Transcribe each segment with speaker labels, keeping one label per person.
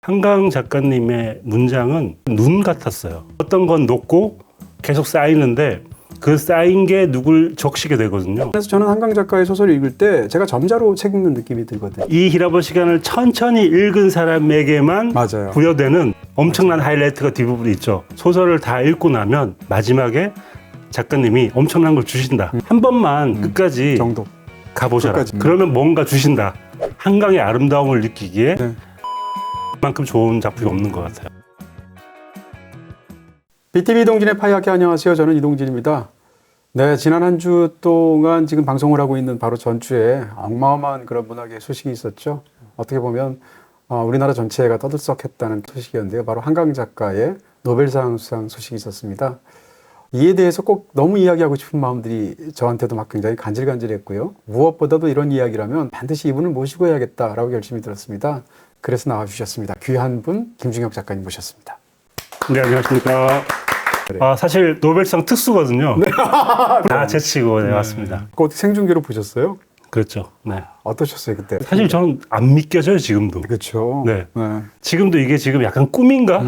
Speaker 1: 한강 작가님의 문장은 눈 같았어요. 어떤 건 높고 계속 쌓이는데 그 쌓인 게 누굴 적시게 되거든요.
Speaker 2: 그래서 저는 한강 작가의 소설을 읽을 때 제가 점자로 책 읽는 느낌이 들거든요.
Speaker 1: 이 히라버 시간을 천천히 읽은 사람에게만
Speaker 2: 맞아요.
Speaker 1: 부여되는 엄청난 하이라이트가 뒷부분에 있죠. 소설을 다 읽고 나면 마지막에 작가님이 엄청난 걸 주신다. 한 번만 끝까지
Speaker 2: 정도.
Speaker 1: 가보셔라.
Speaker 2: 끝까지.
Speaker 1: 그러면 뭔가 주신다. 한강의 아름다움을 느끼기에
Speaker 2: 네.
Speaker 1: 그만큼 좋은 작품이 없는 것 같아요.
Speaker 2: BTV 이동진의 파이하키 안녕하세요. 저는 이동진입니다. 네, 지난 한 주 동안 지금 방송을 하고 있는 바로 전주에 어마어마한 그런 문학의 소식이 있었죠. 어떻게 보면 우리나라 전체가 떠들썩했다는 소식이었는데요. 바로 한강 작가의 노벨상 수상 소식이 있었습니다. 이에 대해서 꼭 너무 이야기하고 싶은 마음들이 저한테도 막 굉장히 간질간질했고요. 무엇보다도 이런 이야기라면 반드시 이분을 모시고 해야겠다라고 결심이 들었습니다. 그래서 나와주셨습니다. 귀한 분 김중혁 작가님 모셨습니다.
Speaker 1: 네, 안녕하십니까. 사실 노벨상 특수거든요. 네. 다 제치고 네, 왔습니다.
Speaker 2: 그거 어떻게 생중계로 보셨어요?
Speaker 1: 그렇죠. 네.
Speaker 2: 어떠셨어요 그때?
Speaker 1: 사실 저는 안 믿겨져요, 지금도.
Speaker 2: 그렇죠.
Speaker 1: 네. 지금도 이게 지금 약간 꿈인가?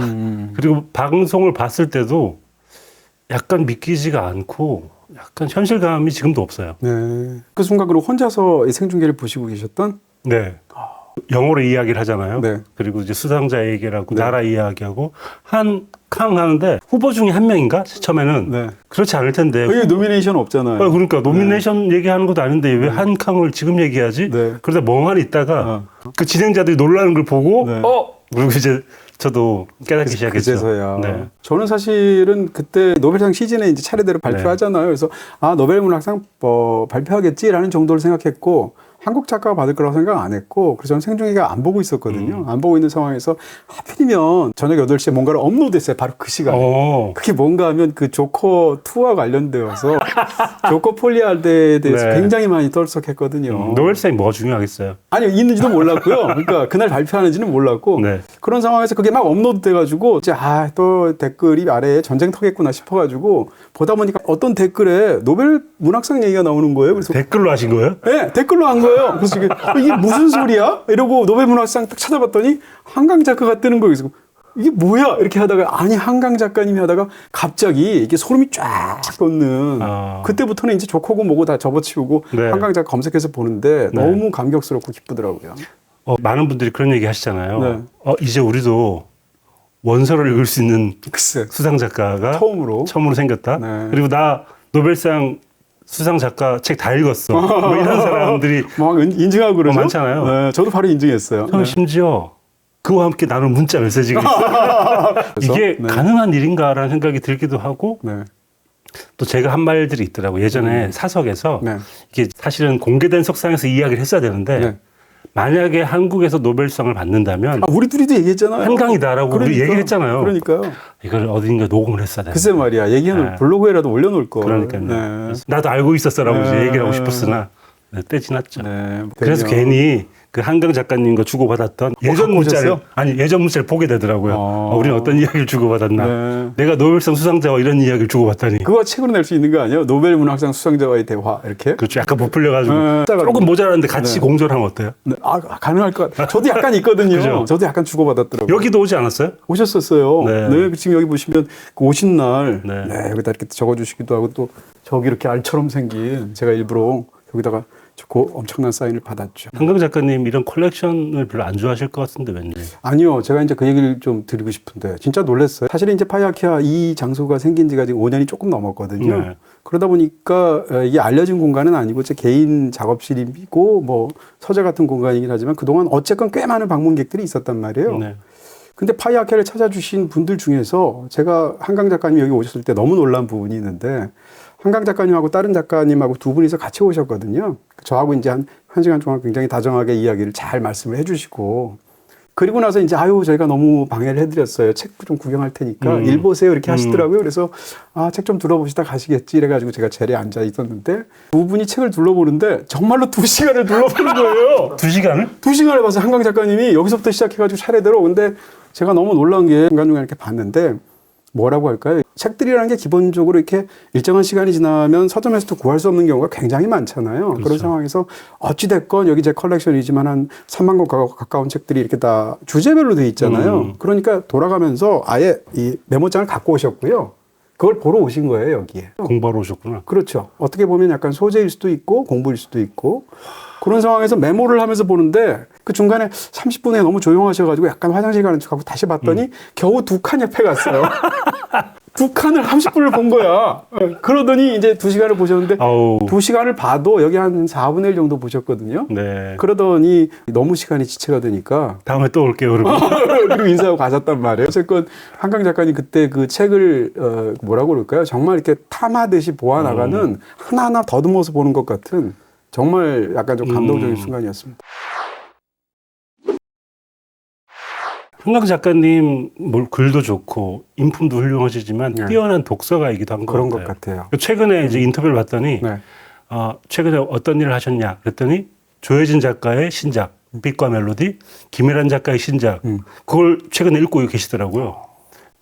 Speaker 1: 그리고 방송을 봤을 때도 약간 믿기지가 않고 약간 현실감이 지금도 없어요.
Speaker 2: 네. 그 순간 그럼 혼자서 이 생중계를 보시고 계셨던?
Speaker 1: 네. 영어로 이야기를 하잖아요.
Speaker 2: 네.
Speaker 1: 그리고 이제 수상자 얘기를 하고
Speaker 2: 네.
Speaker 1: 나라 이야기하고 한 캉 하는데 후보 중에 한 명인가? 처음에는
Speaker 2: 네.
Speaker 1: 그렇지 않을 텐데.
Speaker 2: 여기 노미네이션 없잖아요.
Speaker 1: 그러니까 노미네이션 얘기하는 것도 아닌데 왜 한 캉을 지금 얘기하지?
Speaker 2: 네.
Speaker 1: 그러다 멍하니 있다가 그 진행자들이 놀라는 걸 보고
Speaker 2: 네.
Speaker 1: 그리고 이제 저도 깨닫기 시작했죠.
Speaker 2: 그제서야.
Speaker 1: 네.
Speaker 2: 저는 사실은 그때 노벨상 시즌에 이제 차례대로 발표하잖아요. 그래서 노벨 문학상 발표하겠지라는 정도를 생각했고 한국 작가가 받을 거라고 생각 안 했고 그래서 저는 생중계가 안 보고 있었거든요. 안 보고 있는 상황에서 하필이면 저녁 8시에 뭔가를 업로드했어요. 바로 그 시간에. 그게 뭔가 하면 그 조커 2와 관련되어서 조커 폴리아드에 대해서
Speaker 1: 네.
Speaker 2: 굉장히 많이 떨썩했거든요.
Speaker 1: 노벨상이 뭐가 중요하겠어요?
Speaker 2: 아니요, 있는지도 몰랐고요. 그러니까 그날 발표하는지는 몰랐고
Speaker 1: 네.
Speaker 2: 그런 상황에서 그게 막 업로드 돼가지고 이제 또 댓글이 아래에 전쟁터겠구나 싶어가지고 보다 보니까 어떤 댓글에 노벨 문학상 얘기가 나오는 거예요. 그래서
Speaker 1: 댓글로 하신 거예요?
Speaker 2: 네, 댓글로 한 거예요. 그래서 이게 무슨 소리야? 이러고 노벨 문학상 딱 찾아봤더니 한강 작가가 뜨는 거예요. 그래서 이게 뭐야? 이렇게 하다가 아니 한강 작가님이 하다가 갑자기 이게 소름이 쫙 돋는 그때부터는 이제 조커고 뭐고 다 접어치우고
Speaker 1: 네.
Speaker 2: 한강 작가 검색해서 보는데
Speaker 1: 네.
Speaker 2: 너무 감격스럽고 기쁘더라고요.
Speaker 1: 많은 분들이 그런 얘기 하시잖아요.
Speaker 2: 네.
Speaker 1: 이제 우리도 원서를 읽을 수 있는
Speaker 2: 글쎄.
Speaker 1: 수상 작가가
Speaker 2: 처음으로
Speaker 1: 생겼다.
Speaker 2: 네.
Speaker 1: 그리고 나 노벨상 수상 작가 책 다 읽었어. 뭐 이런 사람들이
Speaker 2: 막 인증하고 그러죠?
Speaker 1: 많잖아요.
Speaker 2: 네, 저도 바로 인증했어요.
Speaker 1: 저는 심지어 그와 함께 나눈 문자 메시지가 있어요. 이게
Speaker 2: 네.
Speaker 1: 가능한 일인가라는 생각이 들기도 하고
Speaker 2: 네.
Speaker 1: 또 제가 한 말들이 있더라고요. 예전에 사석에서
Speaker 2: 네.
Speaker 1: 이게 사실은 공개된 석상에서 이야기를 했어야 되는데
Speaker 2: 네.
Speaker 1: 만약에 한국에서 노벨상을 받는다면
Speaker 2: 우리 둘이도 얘기했잖아요.
Speaker 1: 한강이다라고 우리 얘기를 했잖아요.
Speaker 2: 그러니까요.
Speaker 1: 이걸 어딘가 녹음을 했어야 되는데.
Speaker 2: 글쎄 말이야. 얘기하는
Speaker 1: 네.
Speaker 2: 블로그에라도 올려놓을 거.
Speaker 1: 그러니까요.
Speaker 2: 네.
Speaker 1: 그래서 나도 알고 있었어라고
Speaker 2: 네.
Speaker 1: 이제 얘기를 하고 싶었으나 때 지났죠.
Speaker 2: 네.
Speaker 1: 그래서 괜히 그 한강 작가님과 주고받았던 예전
Speaker 2: 갖고
Speaker 1: 문자를
Speaker 2: 오셨어요?
Speaker 1: 예전 문자를 보게 되더라고요. 우리는 어떤 이야기를 주고받았나.
Speaker 2: 네.
Speaker 1: 내가 노벨상 수상자와 이런 이야기를 주고받다니.
Speaker 2: 그거 책으로 낼 수 있는 거 아니에요? 노벨 문학상 수상자와의 대화 이렇게?
Speaker 1: 그렇죠. 약간 부풀려가지고
Speaker 2: 네.
Speaker 1: 조금 모자랐는데 같이
Speaker 2: 네.
Speaker 1: 공존하면 어때요?
Speaker 2: 네. 가능할 것 같아요. 저도 약간 있거든요.
Speaker 1: 그죠?
Speaker 2: 저도 약간 주고받았더라고요.
Speaker 1: 여기도 오지 않았어요?
Speaker 2: 오셨었어요.
Speaker 1: 네.
Speaker 2: 네. 지금 여기 보시면 그 오신 날
Speaker 1: 네.
Speaker 2: 네, 여기다 이렇게 적어주시기도 하고 또 저기 이렇게 알처럼 생긴 제가 일부러 여기다가 엄청난 사인을 받았죠.
Speaker 1: 한강 작가님 이런 컬렉션을 별로 안 좋아하실 것 같은데 왠지.
Speaker 2: 아니요. 제가 이제 그 얘기를 좀 드리고 싶은데 진짜 놀랐어요. 사실 이제 파이하키아 이 장소가 생긴 지가 지금 5년이 조금 넘었거든요.
Speaker 1: 네.
Speaker 2: 그러다 보니까 이게 알려진 공간은 아니고 제 개인 작업실이고 뭐 서재 같은 공간이긴 하지만 그동안 어쨌건 꽤 많은 방문객들이 있었단 말이에요.
Speaker 1: 네.
Speaker 2: 근데 파이하키아를 찾아주신 분들 중에서 제가 한강 작가님 여기 오셨을 때 너무 놀란 부분이 있는데 한강 작가님하고 다른 작가님하고 두 분이서 같이 오셨거든요. 저하고 이제 한 시간 동안 굉장히 다정하게 이야기를 잘 말씀을 해주시고 그리고 나서 이제 저희가 너무 방해를 해드렸어요. 책 좀 구경할 테니까 일 보세요 이렇게 하시더라고요. 그래서 책 좀 둘러보시다 가시겠지 이래가지고 제가 자리에 앉아 있었는데 두 분이 책을 둘러보는데 정말로 2시간을 둘러보는 거예요.
Speaker 1: 2시간을?
Speaker 2: 2시간을 봐서 한강 작가님이 여기서부터 시작해가지고 차례대로 근데 제가 너무 놀란 게 중간중간 이렇게 봤는데 뭐라고 할까요? 책들이라는 게 기본적으로 이렇게 일정한 시간이 지나면 서점에서도 구할 수 없는 경우가 굉장히 많잖아요.
Speaker 1: 그렇죠.
Speaker 2: 그런 상황에서 어찌됐건 여기 제 컬렉션이지만 한 3만 권 가까운 책들이 이렇게 다 주제별로 돼 있잖아요. 그러니까 돌아가면서 아예 이 메모장을 갖고 오셨고요. 그걸 보러 오신 거예요, 여기에.
Speaker 1: 공부하러 오셨구나.
Speaker 2: 그렇죠. 어떻게 보면 약간 소재일 수도 있고 공부일 수도 있고 그런 상황에서 메모를 하면서 보는데 그 중간에 30분에 너무 조용하셔가지고 약간 화장실 가는 척하고 다시 봤더니 겨우 2칸 옆에 갔어요. 2칸을 30분을 본 거야. 그러더니 이제 2시간을 보셨는데
Speaker 1: 아우.
Speaker 2: 2시간을 봐도 여기 한 4분의 1 정도 보셨거든요.
Speaker 1: 네.
Speaker 2: 그러더니 너무 시간이 지체가 되니까
Speaker 1: 다음에 또 올게요, 그러면.
Speaker 2: 그리고 인사하고 가셨단 말이에요. 어쨌건 한강 작가님 그때 그 책을 뭐라고 그럴까요? 정말 이렇게 탐하듯이 보아나가는 하나하나 더듬어서 보는 것 같은 정말 약간 좀 감동적인 순간이었습니다.
Speaker 1: 한강 작가님 글도 좋고 인품도 훌륭하시지만
Speaker 2: 네.
Speaker 1: 뛰어난 독서가이기도 한 것
Speaker 2: 그런
Speaker 1: 같아요.
Speaker 2: 것 같아요.
Speaker 1: 최근에 이제 인터뷰를 봤더니
Speaker 2: 네.
Speaker 1: 최근에 어떤 일을 하셨냐 그랬더니 조혜진 작가의 신작 빛과 멜로디, 김혜란 작가의 신작 그걸 최근에 읽고 계시더라고요.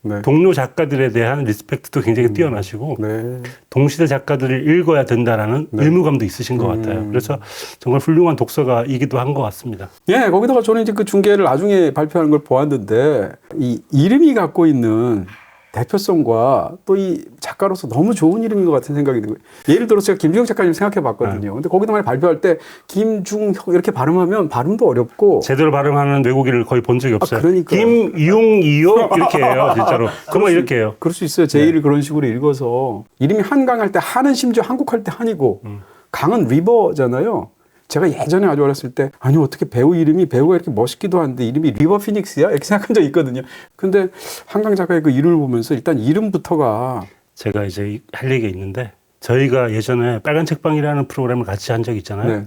Speaker 2: 네.
Speaker 1: 동료 작가들에 대한 리스펙트도 굉장히 뛰어나시고
Speaker 2: 네.
Speaker 1: 동시대 작가들을 읽어야 된다라는 의무감도 있으신 것 같아요. 그래서 정말 훌륭한 독서가이기도 한 것 같습니다.
Speaker 2: 예, 거기다가 저는 이제 그 중계를 나중에 발표하는 걸 보았는데 이 이름이 갖고 있는 대표성과 또 이 작가로서 너무 좋은 이름인 것 같은 생각이 들고요. 예를 들어서 제가 김중혁 작가님 생각해 봤거든요. 근데 거기도 만약 발표할 때 김중혁 이렇게 발음하면 발음도 어렵고
Speaker 1: 제대로 발음하는 외국인을 거의 본 적이 없어요.
Speaker 2: 그러니까요.
Speaker 1: 김용이요 이렇게 해요, 진짜로. 정말 이렇게 해요.
Speaker 2: 그럴 수 있어요. 제 이를 그런 식으로 읽어서 이름이 한강 할 때 한은 심지어 한국 할 때 한이고 강은 리버잖아요. 제가 예전에 아주 어렸을 때 아니 어떻게 배우가 이렇게 멋있기도 한데 이름이 리버 피닉스야? 이렇게 생각한 적이 있거든요. 근데 한강 작가의 그 이름을 보면서 일단 이름부터가
Speaker 1: 제가 이제 할 얘기가 있는데 저희가 예전에 빨간 책방이라는 프로그램을 같이 한 적이 있잖아요.
Speaker 2: 네.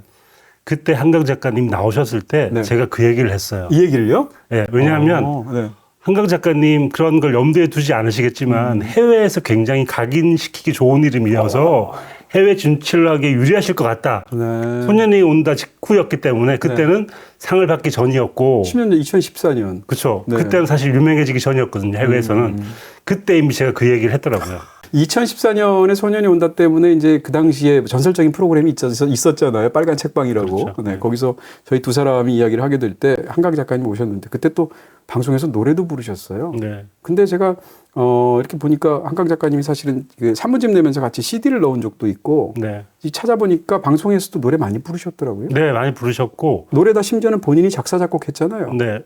Speaker 1: 그때 한강 작가님 나오셨을 때
Speaker 2: 네.
Speaker 1: 제가 그 얘기를 했어요.
Speaker 2: 이 얘기를요?
Speaker 1: 네, 왜냐하면
Speaker 2: 네.
Speaker 1: 한강 작가님 그런 걸 염두에 두지 않으시겠지만 해외에서 굉장히 각인시키기 좋은 이름이어서 해외 진출하기에 유리하실 것 같다.
Speaker 2: 네.
Speaker 1: 소년이 온다 직후였기 때문에 그때는 상을 받기 전이었고
Speaker 2: 10년 전 2014년.
Speaker 1: 그렇죠.
Speaker 2: 네.
Speaker 1: 그때는 사실 유명해지기 전이었거든요. 해외에서는. 그때 이미 제가 그 얘기를 했더라고요.
Speaker 2: 2014년에 소년이 온다 때문에 이제 그 당시에 전설적인 프로그램이 있었잖아요. 빨간 책방이라고.
Speaker 1: 그렇죠.
Speaker 2: 네, 거기서 저희 두 사람이 이야기를 하게 될 때 한강 작가님 오셨는데 그때 또 방송에서 노래도 부르셨어요.
Speaker 1: 네.
Speaker 2: 근데 제가 이렇게 보니까 한강 작가님이 사실은 그 산문집 내면서 같이 CD를 넣은 적도 있고
Speaker 1: 네.
Speaker 2: 찾아보니까 방송에서도 노래 많이 부르셨더라고요.
Speaker 1: 네, 많이 부르셨고.
Speaker 2: 노래다 심지어는 본인이 작사 작곡했잖아요.
Speaker 1: 네.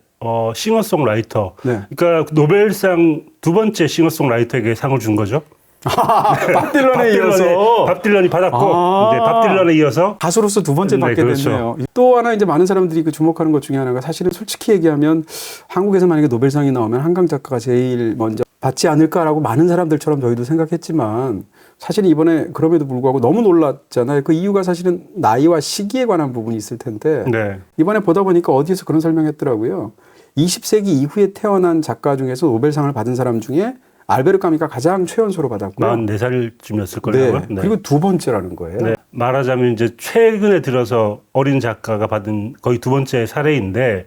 Speaker 1: 싱어송라이터.
Speaker 2: 네.
Speaker 1: 그러니까 노벨상 두 번째 싱어송라이터에게 상을 준 거죠.
Speaker 2: 밥 딜런에 이어서
Speaker 1: 밥 딜런이 받았고 이제 밥 딜런에 이어서
Speaker 2: 가수로서 두 번째
Speaker 1: 네,
Speaker 2: 받게
Speaker 1: 그렇죠.
Speaker 2: 됐네요. 또 하나 이제 많은 사람들이 그 주목하는 것 중에 하나가 사실은 솔직히 얘기하면 한국에서 만약에 노벨상이 나오면 한강 작가가 제일 먼저 받지 않을까라고 많은 사람들처럼 저희도 생각했지만 사실은 이번에 그럼에도 불구하고 너무 놀랐잖아요. 그 이유가 사실은 나이와 시기에 관한 부분이 있을 텐데
Speaker 1: 네. 이번에
Speaker 2: 이번에 보다 보니까 어디에서 그런 설명했더라고요. 20세기 이후에 태어난 작가 중에서 노벨상을 받은 사람 중에 알베르 까미가 가장 최연소로 받았고요.
Speaker 1: 44살쯤이었을 거예요.
Speaker 2: 네. 그리고 두 번째라는 거예요.
Speaker 1: 네. 말하자면 이제 최근에 들어서 어린 작가가 받은 거의 두 번째 사례인데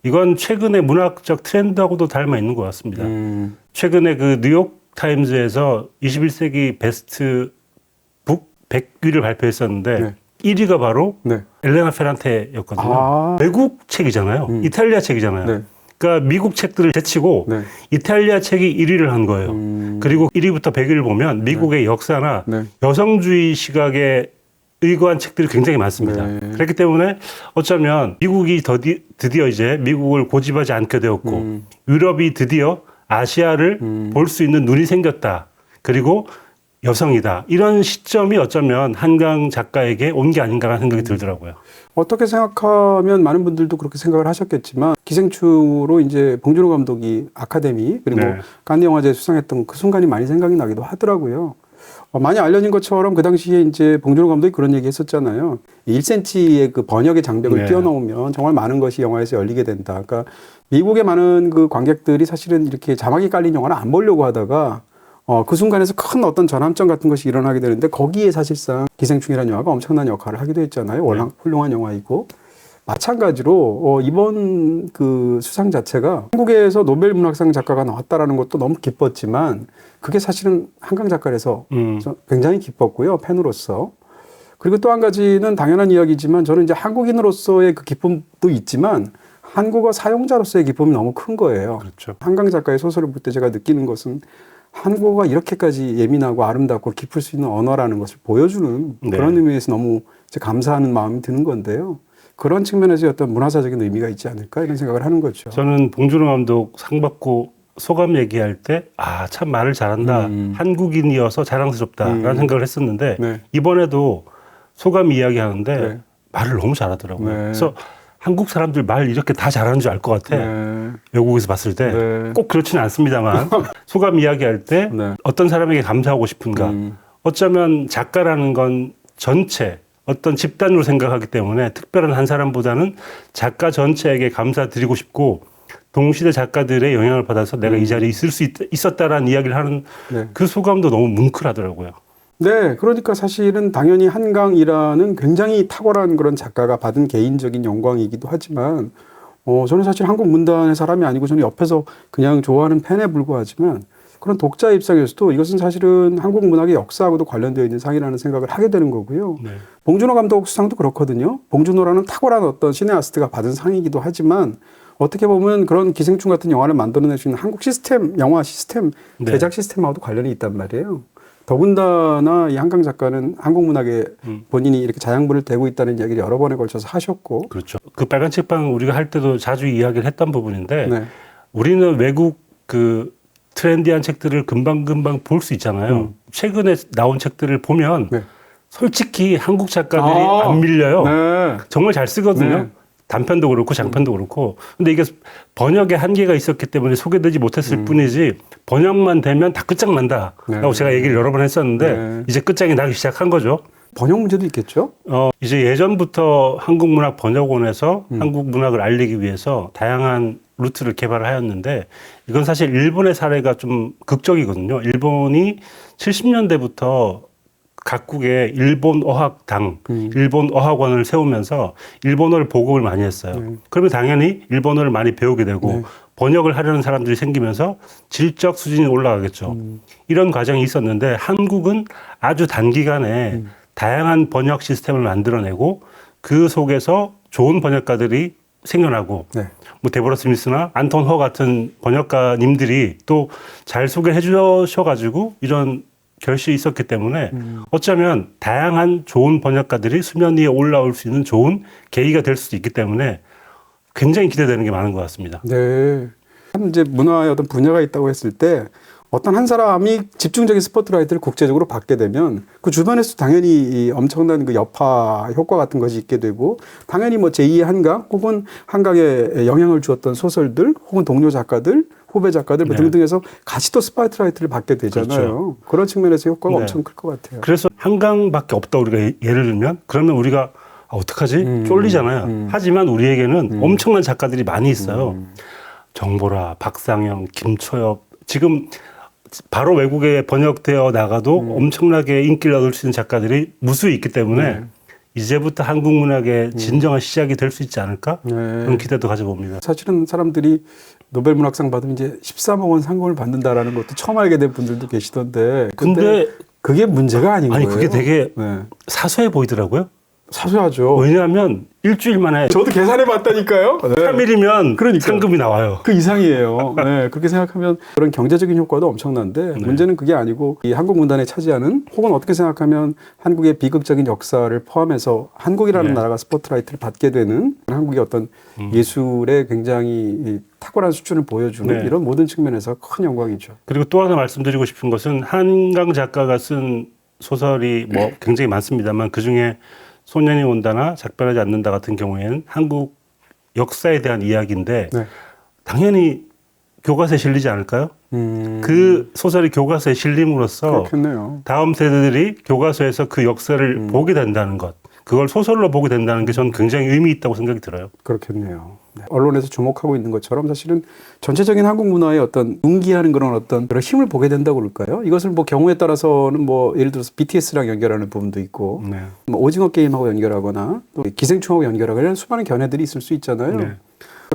Speaker 1: 이건 최근의 문학적 트렌드하고도 닮아 있는 것 같습니다. 최근에 그 뉴욕 타임즈에서 21세기 베스트 북 100위를 발표했었는데
Speaker 2: 네.
Speaker 1: 1위가 바로
Speaker 2: 네.
Speaker 1: 엘레나 페란테였거든요.
Speaker 2: 아.
Speaker 1: 외국 책이잖아요. 이탈리아 책이잖아요.
Speaker 2: 네.
Speaker 1: 그러니까 미국 책들을 제치고
Speaker 2: 네.
Speaker 1: 이탈리아 책이 1위를 한 거예요. 그리고 1위부터 100위를 보면 미국의 역사나
Speaker 2: 네.
Speaker 1: 여성주의 시각에 의거한 책들이 굉장히 많습니다.
Speaker 2: 네.
Speaker 1: 그렇기 때문에 어쩌면 미국이 드디어 이제 미국을 고집하지 않게 되었고 유럽이 드디어 아시아를 볼 수 있는 눈이 생겼다. 그리고 여성이다. 이런 시점이 어쩌면 한강 작가에게 온 게 아닌가라는 생각이 들더라고요.
Speaker 2: 어떻게 생각하면 많은 분들도 그렇게 생각을 하셨겠지만 기생충으로 이제 봉준호 감독이 아카데미 그리고
Speaker 1: 네.
Speaker 2: 칸네 영화제 수상했던 그 순간이 많이 생각이 나기도 하더라고요. 많이 알려진 것처럼 그 당시에 이제 봉준호 감독이 그런 얘기 했었잖아요. 1cm의 그 번역의 장벽을
Speaker 1: 네.
Speaker 2: 뛰어넘으면 정말 많은 것이 영화에서 열리게 된다. 그러니까 미국의 많은 그 관객들이 사실은 이렇게 자막이 깔린 영화를 안 보려고 하다가 그 순간에서 큰 어떤 전환점 같은 것이 일어나게 되는데 거기에 사실상 기생충이라는 영화가 엄청난 역할을 하기도 했잖아요. 워낙 훌륭한 영화이고. 마찬가지로 이번 그 수상 자체가 한국에서 노벨 문학상 작가가 나왔다라는 것도 너무 기뻤지만 그게 사실은 한강 작가라서 굉장히 기뻤고요, 팬으로서. 그리고 또 한 가지는 당연한 이야기지만 저는 이제 한국인으로서의 그 기쁨도 있지만 한국어 사용자로서의 기쁨이 너무 큰 거예요.
Speaker 1: 그렇죠.
Speaker 2: 한강 작가의 소설을 볼 때 제가 느끼는 것은 한국어가 이렇게까지 예민하고 아름답고 깊을 수 있는 언어라는 것을 보여주는
Speaker 1: 네.
Speaker 2: 그런 의미에서 너무 감사하는 마음이 드는 건데요. 그런 측면에서 어떤 문화사적인 의미가 있지 않을까 이런 생각을 하는 거죠.
Speaker 1: 저는 봉준호 감독 상 받고 소감 얘기할 때 참 말을 잘한다. 한국인이어서 자랑스럽다라는 생각을 했었는데
Speaker 2: 네.
Speaker 1: 이번에도 소감 이야기하는데
Speaker 2: 네.
Speaker 1: 말을 너무 잘하더라고요.
Speaker 2: 네.
Speaker 1: 그래서 한국 사람들 말 이렇게 다 잘하는 줄 알 것 같아.
Speaker 2: 네.
Speaker 1: 외국에서 봤을 때
Speaker 2: 네.
Speaker 1: 꼭 그렇지는 않습니다만 소감 이야기할 때
Speaker 2: 네.
Speaker 1: 어떤 사람에게 감사하고 싶은가. 어쩌면 작가라는 건 전체 어떤 집단으로 생각하기 때문에 특별한 한 사람보다는 작가 전체에게 감사드리고 싶고 동시대 작가들의 영향을 받아서 내가 이 자리에 있을 수 있었다라는 이야기를 하는
Speaker 2: 네.
Speaker 1: 그 소감도 너무 뭉클하더라고요.
Speaker 2: 네, 그러니까 사실은 당연히 한강이라는 굉장히 탁월한 그런 작가가 받은 개인적인 영광이기도 하지만, 저는 사실 한국 문단의 사람이 아니고 저는 옆에서 그냥 좋아하는 팬에 불과하지만 그런 독자 입장에서도 이것은 사실은 한국 문학의 역사하고도 관련되어 있는 상이라는 생각을 하게 되는 거고요.
Speaker 1: 네.
Speaker 2: 봉준호 감독 수상도 그렇거든요. 봉준호라는 탁월한 어떤 시네아스트가 받은 상이기도 하지만 어떻게 보면 그런 기생충 같은 영화를 만들어낼 수 있는 한국 시스템, 영화 시스템,
Speaker 1: 네.
Speaker 2: 제작 시스템하고도 관련이 있단 말이에요. 더군다나 이 한강 작가는 한국 문학에 본인이 이렇게 자양분을 대고 있다는 이야기를 여러 번에 걸쳐서 하셨고.
Speaker 1: 그렇죠. 그 빨간 책방 우리가 할 때도 자주 이야기를 했던 부분인데
Speaker 2: 네.
Speaker 1: 우리는 외국 그 트렌디한 책들을 금방금방 볼 수 있잖아요. 최근에 나온 책들을 보면
Speaker 2: 네.
Speaker 1: 솔직히 한국 작가들이 안 밀려요.
Speaker 2: 네.
Speaker 1: 정말 잘 쓰거든요.
Speaker 2: 네.
Speaker 1: 단편도 그렇고 장편도 그렇고. 근데 이게 번역에 한계가 있었기 때문에 소개되지 못했을 뿐이지 번역만 되면 다 끝장난다라고
Speaker 2: 네.
Speaker 1: 제가 얘기를 여러 번 했었는데
Speaker 2: 네.
Speaker 1: 이제 끝장이 나기 시작한 거죠.
Speaker 2: 번역 문제도 있겠죠?
Speaker 1: 이제 예전부터 한국문학번역원에서 한국 문학을 알리기 위해서 다양한 루트를 개발을 하였는데 이건 사실 일본의 사례가 좀 극적이거든요. 일본이 70년대부터 각국의 일본 어학당, 일본 어학원을 세우면서 일본어를 보급을 많이 했어요. 그러면 당연히 일본어를 많이 배우게 되고 번역을 하려는 사람들이 생기면서 질적 수준이 올라가겠죠. 이런 과정이 있었는데 한국은 아주 단기간에 다양한 번역 시스템을 만들어내고 그 속에서 좋은 번역가들이 생겨나고
Speaker 2: 네.
Speaker 1: 뭐 데보라 스미스나 안톤 허 같은 번역가님들이 또 잘 소개해 주셔가지고 이런 결실이 있었기 때문에 어쩌면 다양한 좋은 번역가들이 수면 위에 올라올 수 있는 좋은 계기가 될 수도 있기 때문에 굉장히 기대되는 게 많은 것 같습니다.
Speaker 2: 네. 한 이제 문화의 어떤 분야가 있다고 했을 때 어떤 한 사람이 집중적인 스포트라이트를 국제적으로 받게 되면 그 주변에서 당연히 이 엄청난 그 여파 효과 같은 것이 있게 되고 당연히 뭐 제2의 한강 혹은 한강에 영향을 주었던 소설들 혹은 동료 작가들 후배 작가들
Speaker 1: 네.
Speaker 2: 등등해서 같이 또 스포트라이트를 받게 되잖아요.
Speaker 1: 그렇죠.
Speaker 2: 그런 측면에서 효과가
Speaker 1: 네.
Speaker 2: 엄청 클 것 같아요.
Speaker 1: 그래서 한강밖에 없다 우리가 예를 들면 그러면 우리가 어떡하지? 쫄리잖아요. 하지만 우리에게는 엄청난 작가들이 많이 있어요. 정보라, 박상영, 김초엽 지금 바로 외국에 번역되어 나가도 엄청나게 인기를 얻을 수 있는 작가들이 무수히 있기 때문에 이제부터 한국 문학의 진정한 시작이 될 수 있지 않을까?
Speaker 2: 네.
Speaker 1: 그런 기대도 가져봅니다.
Speaker 2: 사실은 사람들이 노벨 문학상 받으면 이제 13억 원 상금을 받는다라는 것도 처음 알게 된 분들도 계시던데.
Speaker 1: 근데
Speaker 2: 그게 문제가 아닌
Speaker 1: 아니
Speaker 2: 거예요.
Speaker 1: 그게 되게
Speaker 2: 네.
Speaker 1: 사소해 보이더라고요.
Speaker 2: 사소하죠.
Speaker 1: 왜냐하면 일주일 만에
Speaker 2: 저도 계산해 봤다니까요. 네.
Speaker 1: 3일이면
Speaker 2: 그러니까요.
Speaker 1: 상금이 나와요.
Speaker 2: 그 이상이에요. 네, 그렇게 생각하면 그런 경제적인 효과도 엄청난데 문제는 그게 아니고 이 한국 문단에 차지하는 혹은 어떻게 생각하면 한국의 비극적인 역사를 포함해서 한국이라는
Speaker 1: 네.
Speaker 2: 나라가 스포트라이트를 받게 되는 한국의 어떤 예술의 굉장히 이 탁월한 수준을 보여주는
Speaker 1: 네.
Speaker 2: 이런 모든 측면에서 큰 영광이죠.
Speaker 1: 그리고 또 하나 말씀드리고 싶은 것은 한강 작가가 쓴 소설이 뭐 굉장히 많습니다만 그중에 소년이 온다나 작별하지 않는다 같은 경우에는 한국 역사에 대한 이야기인데
Speaker 2: 네.
Speaker 1: 당연히 교과서에 실리지 않을까요? 그 소설이 교과서에 실림으로써
Speaker 2: 그렇겠네요.
Speaker 1: 다음 세대들이 교과서에서 그 역사를 보게 된다는 것. 그걸 소설로 보게 된다는 게 저는 굉장히 의미 있다고 생각이 들어요.
Speaker 2: 그렇겠네요. 네. 언론에서 주목하고 있는 것처럼 사실은 전체적인 한국 문화의 어떤 융기하는 그런 힘을 보게 된다고 그럴까요? 이것을 뭐 경우에 따라서는 뭐 예를 들어서 BTS랑 연결하는 부분도 있고
Speaker 1: 네.
Speaker 2: 뭐 오징어 게임하고 연결하거나 또 기생충하고 연결하거나 이런 수많은 견해들이 있을 수 있잖아요.
Speaker 1: 네.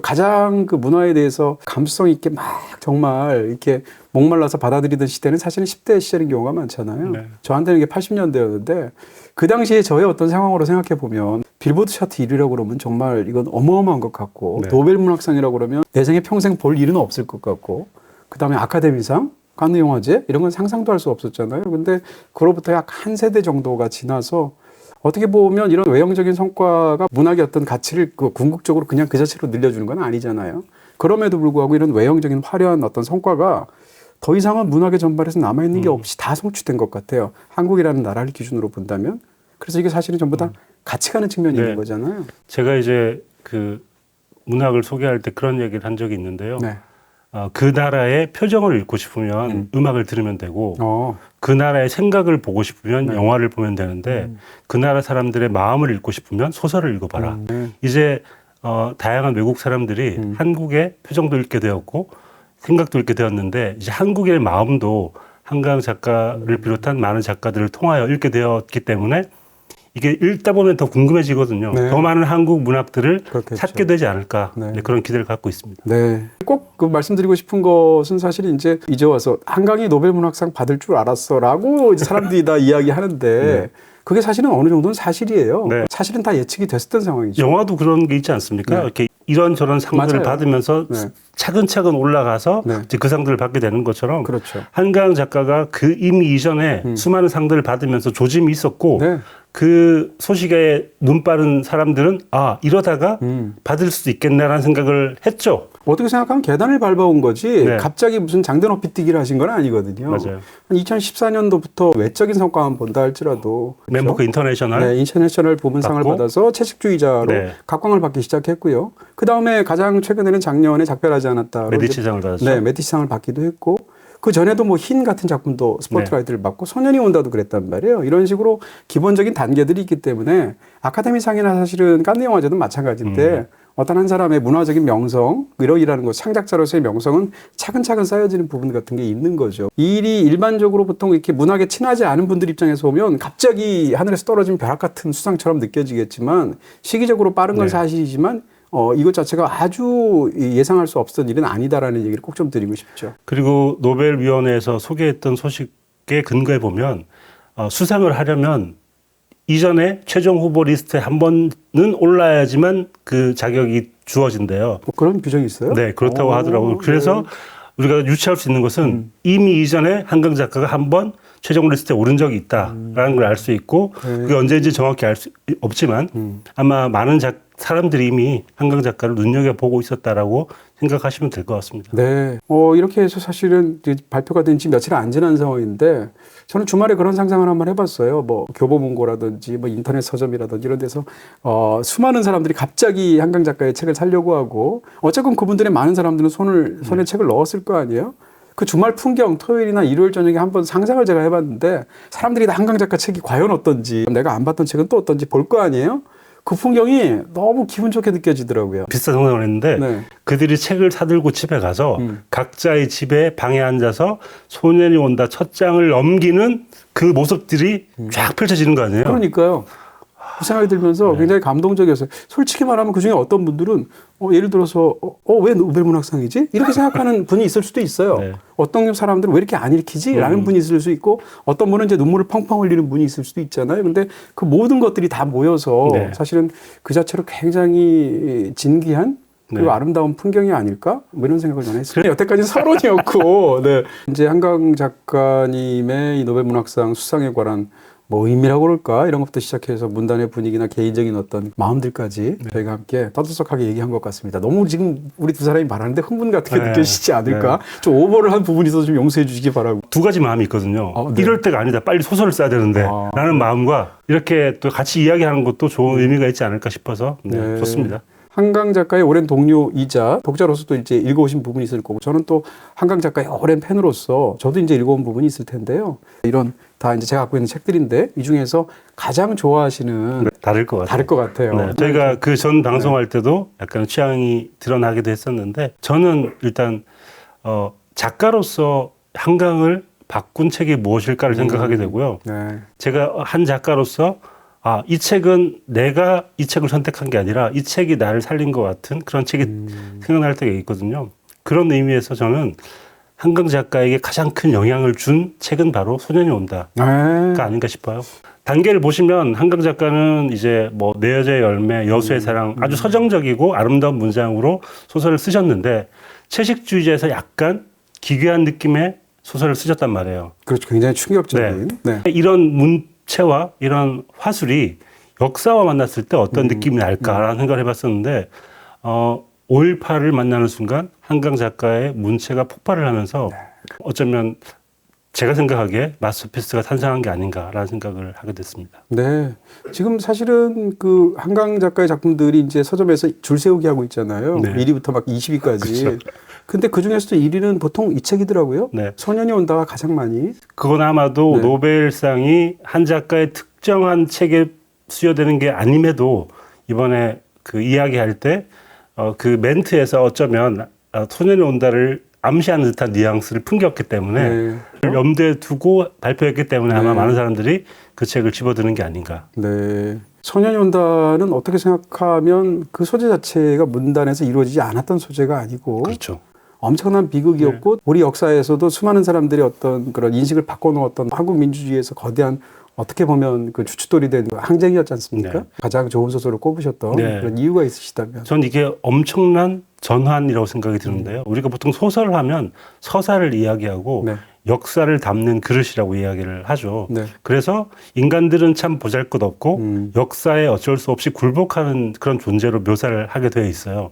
Speaker 2: 가장 그 문화에 대해서 감수성 있게 막 정말 이렇게 목말라서 받아들이던 시대는 사실은 10대 시절인 경우가 많잖아요.
Speaker 1: 네.
Speaker 2: 저한테는 이게 80년대였는데 그 당시에 저의 어떤 상황으로 생각해 보면 빌보드 차트 1위라고 그러면 정말 이건 어마어마한 것 같고
Speaker 1: 네.
Speaker 2: 노벨 문학상이라고 그러면 내 생에 평생 볼 일은 없을 것 같고 그다음에 아카데미상, 카느 영화제 이런 건 상상도 할 수 없었잖아요. 근데 그로부터 약 한 세대 정도가 지나서 어떻게 보면 이런 외형적인 성과가 문학의 어떤 가치를 궁극적으로 그냥 그 자체로 늘려주는 건 아니잖아요. 그럼에도 불구하고 이런 외형적인 화려한 어떤 성과가 더 이상은 문학의 전반에서 남아있는 게 없이 다 성취된 것 같아요. 한국이라는 나라를 기준으로 본다면. 그래서 이게 사실은 전부 다 같이 가는 측면이
Speaker 1: 네.
Speaker 2: 있는 거잖아요.
Speaker 1: 제가 이제 그 문학을 소개할 때 그런 얘기를 한 적이 있는데요.
Speaker 2: 네.
Speaker 1: 그 나라의 표정을 읽고 싶으면 음악을 들으면 되고 그 나라의 생각을 보고 싶으면
Speaker 2: 네.
Speaker 1: 영화를 보면 되는데 그 나라 사람들의 마음을 읽고 싶으면 소설을 읽어봐라. 이제 다양한 외국 사람들이 한국의 표정도 읽게 되었고 생각도 읽게 되었는데 이제 한국의 마음도 한강 작가를 비롯한 많은 작가들을 통하여 읽게 되었기 때문에 이게 읽다 보면 더 궁금해지거든요.
Speaker 2: 네.
Speaker 1: 더 많은 한국 문학들을
Speaker 2: 그렇겠죠.
Speaker 1: 찾게 되지 않을까
Speaker 2: 네.
Speaker 1: 그런 기대를 갖고 있습니다.
Speaker 2: 네. 꼭 그 말씀드리고 싶은 것은 사실 이제 와서 한강이 노벨 문학상 받을 줄 알았어라고 이제 사람들이 다 이야기하는데 그게 사실은 어느 정도는 사실이에요.
Speaker 1: 네.
Speaker 2: 사실은 다 예측이 됐었던 상황이죠.
Speaker 1: 영화도 그런 게 있지 않습니까?
Speaker 2: 네.
Speaker 1: 이렇게 이런저런 상들을
Speaker 2: 맞아요.
Speaker 1: 받으면서
Speaker 2: 네.
Speaker 1: 차근차근 올라가서
Speaker 2: 네.
Speaker 1: 이제 그 상들을 받게 되는 것처럼
Speaker 2: 그렇죠.
Speaker 1: 한강 작가가 그 이미 이전에 수많은 상들을 받으면서 조짐이 있었고
Speaker 2: 네.
Speaker 1: 그 소식에 눈 빠른 사람들은 이러다가 받을 수도 있겠네라는 생각을 했죠.
Speaker 2: 어떻게 생각하면 계단을 밟아온 거지
Speaker 1: 네.
Speaker 2: 갑자기 무슨 장대 높이 뛰기를 하신 건 아니거든요.
Speaker 1: 맞아요.
Speaker 2: 2014년도부터 외적인 성과만 본다 할지라도
Speaker 1: 멤버크
Speaker 2: 그렇죠?
Speaker 1: 인터내셔널
Speaker 2: 네, 인터내셔널 부문상을
Speaker 1: 받고,
Speaker 2: 받아서 채식주의자로
Speaker 1: 네.
Speaker 2: 각광을 받기 시작했고요. 그 다음에 가장 최근에는 작년에 작별하지 않았다.
Speaker 1: 메디치상을 받았죠.
Speaker 2: 네, 메디치상을 받기도 했고 그 전에도 뭐 흰 같은 작품도 스포트라이트를 받고 소년이 온다도 그랬단 말이에요. 이런 식으로 기본적인 단계들이 있기 때문에 아카데미상이나 사실은 칸느 영화제도 마찬가지인데 어떤 한 사람의 문화적인 명성, 이러이라는 것, 창작자로서의 명성은 차근차근 쌓여지는 부분 같은 게 있는 거죠. 이 일이 일반적으로 보통 이렇게 문학에 친하지 않은 분들 입장에서 보면 갑자기 하늘에서 떨어진 벼락 같은 수상처럼 느껴지겠지만 시기적으로 빠른 건
Speaker 1: 네.
Speaker 2: 사실이지만 이것 자체가 아주 예상할 수 없었던 일은 아니다라는 얘기를 꼭 좀 드리고 싶죠.
Speaker 1: 그리고 노벨위원회에서 소개했던 소식에 근거해 보면 수상을 하려면 이전에 최종 후보 리스트에 한 번은 올라야지만 그 자격이 주어진대요.
Speaker 2: 그런 규정이 있어요?
Speaker 1: 네, 그렇다고 하더라고요. 그래서 우리가 유추할 수 있는 것은 이미 이전에 한강 작가가 한 번 최종 리스트에 오른 적이 있다라는 걸 알 수 있고 그게 언제인지 정확히 알 수 없지만 아마 많은 사람들이 이미 한강 작가를 눈여겨보고 있었다라고 생각하시면 될 것 같습니다.
Speaker 2: 네. 이렇게 해서 사실은 발표가 된 지 며칠 안 지난 상황인데 저는 주말에 그런 상상을 한번 해봤어요. 뭐 교보문고라든지 뭐 인터넷 서점이라든지 이런 데서 수많은 사람들이 갑자기 한강 작가의 책을 사려고 하고 어쨌건 그분들의 많은 사람들은 손에 책을 넣었을 거 아니에요. 그 주말 풍경 토요일이나 일요일 저녁에 한번 상상을 제가 해봤는데 사람들이 다 한강 작가 책이 과연 어떤지 내가 안 봤던 책은 또 어떤지 볼 거 아니에요. 그 풍경이 너무 기분 좋게 느껴지더라고요.
Speaker 1: 비슷한 상상을 했는데
Speaker 2: 네.
Speaker 1: 그들이 책을 사들고 집에 가서 각자의 집에 방에 앉아서 소년이 온다 첫 장을 넘기는 그 모습들이 쫙 펼쳐지는 거 아니에요?
Speaker 2: 그러니까요. 그 생각이 들면서 굉장히 감동적이었어요. 솔직히 말하면 그중에 어떤 분들은 예를 들어서 왜 노벨 문학상이지? 이렇게 생각하는 분이 있을 수도 있어요.
Speaker 1: 네.
Speaker 2: 어떤 사람들은 왜 이렇게 안 읽히지? 라는 분이 있을 수 있고 어떤 분은 이제 눈물을 펑펑 흘리는 분이 있을 수도 있잖아요. 근데 그 모든 것들이 다 모여서
Speaker 1: 네.
Speaker 2: 사실은 그 자체로 굉장히 진귀한 그리고
Speaker 1: 네.
Speaker 2: 아름다운 풍경이 아닐까? 뭐 이런 생각을 저는 했습니다. 여태까지는 서론이었고 네. 이제 한강 작가님의 이 노벨 문학상 수상에 관한 뭐 의미라고 그럴까 이런 것부터 시작해서 문단의 분위기나 개인적인 어떤 마음들까지 저희가 함께 떠들썩하게 얘기한 것 같습니다. 너무 지금 우리 두 사람이 말하는데 흥분 같은 게
Speaker 1: 네.
Speaker 2: 느껴지지 않을까? 좀 오버를 한 부분이 있어서 좀 용서해 주시기 바라고.
Speaker 1: 두 가지 마음이 있거든요.
Speaker 2: 네.
Speaker 1: 이럴 때가 아니다. 빨리 소설을 써야 되는데 라는 마음과 이렇게 또 같이 이야기하는 것도 좋은 의미가 있지 않을까 싶어서 좋습니다.
Speaker 2: 한강 작가의 오랜 동료이자 독자로서도 이제 읽어오신 부분이 있을 거고, 저는 또 한강 작가의 오랜 팬으로서 저도 이제 읽어온 부분이 있을 텐데요. 이런 다 이제 제가 갖고 있는 책들인데 이 중에서 가장 좋아하시는
Speaker 1: 다를 것 같아요.
Speaker 2: 다를 것 같아요.
Speaker 1: 네, 저희가 그 전 방송할 때도 약간 취향이 드러나기도 했었는데 저는 일단 작가로서 한강을 바꾼 책이 무엇일까를 생각하게 되고요.
Speaker 2: 네.
Speaker 1: 제가 한 작가로서 이 책은 내가 이 책을 선택한 게 아니라 이 책이 나를 살린 것 같은 그런 책이 생각날 때가 있거든요. 그런 의미에서 저는 한강 작가에게 가장 큰 영향을 준 책은 바로 소년이 온다가 아닌가 싶어요. 단계를 보시면 한강 작가는 이제 뭐 내 여자의 열매, 여수의 사랑 아주 서정적이고 아름다운 문장으로 소설을 쓰셨는데 채식주의자에서 약간 기괴한 느낌의 소설을 쓰셨단 말이에요.
Speaker 2: 그렇죠. 굉장히 충격적인. 네.
Speaker 1: 이런 문체와 이런 화술이 역사와 만났을 때 어떤 느낌이 날까라는 생각을 해봤었는데 5.18을 만나는 순간 한강 작가의 문체가 폭발을 하면서 어쩌면 제가 생각하기에 마스터피스가 탄생한 게 아닌가라는 생각을 하게 됐습니다.
Speaker 2: 네. 지금 사실은 그 한강 작가의 작품들이 이제 서점에서 줄 세우기 하고 있잖아요.
Speaker 1: 네.
Speaker 2: 1위부터 막 20위까지.
Speaker 1: 그렇죠.
Speaker 2: 근데 그 중에서도 1위는 보통 이 책이더라고요.
Speaker 1: 네.
Speaker 2: 소년이 온다가 가장 많이.
Speaker 1: 그건 아마도
Speaker 2: 네.
Speaker 1: 노벨상이 한 작가의 특정한 책에 수여되는 게 아님에도 이번에 그 이야기할 때 그 멘트에서 어쩌면 소년이 온다를 암시하는 듯한 뉘앙스를 풍겼기 때문에
Speaker 2: 네.
Speaker 1: 염두에 두고 발표했기 때문에 아마
Speaker 2: 네.
Speaker 1: 많은 사람들이 그 책을 집어드는 게 아닌가.
Speaker 2: 네. 소년이 온다는 어떻게 생각하면 그 소재 자체가 문단에서 이루어지지 않았던 소재가 아니고
Speaker 1: 그렇죠.
Speaker 2: 엄청난 비극이었고 우리 역사에서도 수많은 사람들이 어떤 그런 인식을 바꿔놓았던 한국 민주주의에서 거대한 어떻게 보면 그 주춧돌이 된 항쟁이었지 않습니까?
Speaker 1: 네.
Speaker 2: 가장 좋은 소설을 꼽으셨던
Speaker 1: 네.
Speaker 2: 그런 이유가 있으시다면.
Speaker 1: 전 이게 엄청난 전환이라고 생각이 드는데요. 우리가 보통 소설을 하면 서사를 이야기하고
Speaker 2: 네.
Speaker 1: 역사를 담는 그릇이라고 이야기를 하죠.
Speaker 2: 네.
Speaker 1: 그래서 인간들은 참 보잘것없고 역사에 어쩔 수 없이 굴복하는 그런 존재로 묘사를 하게 되어 있어요.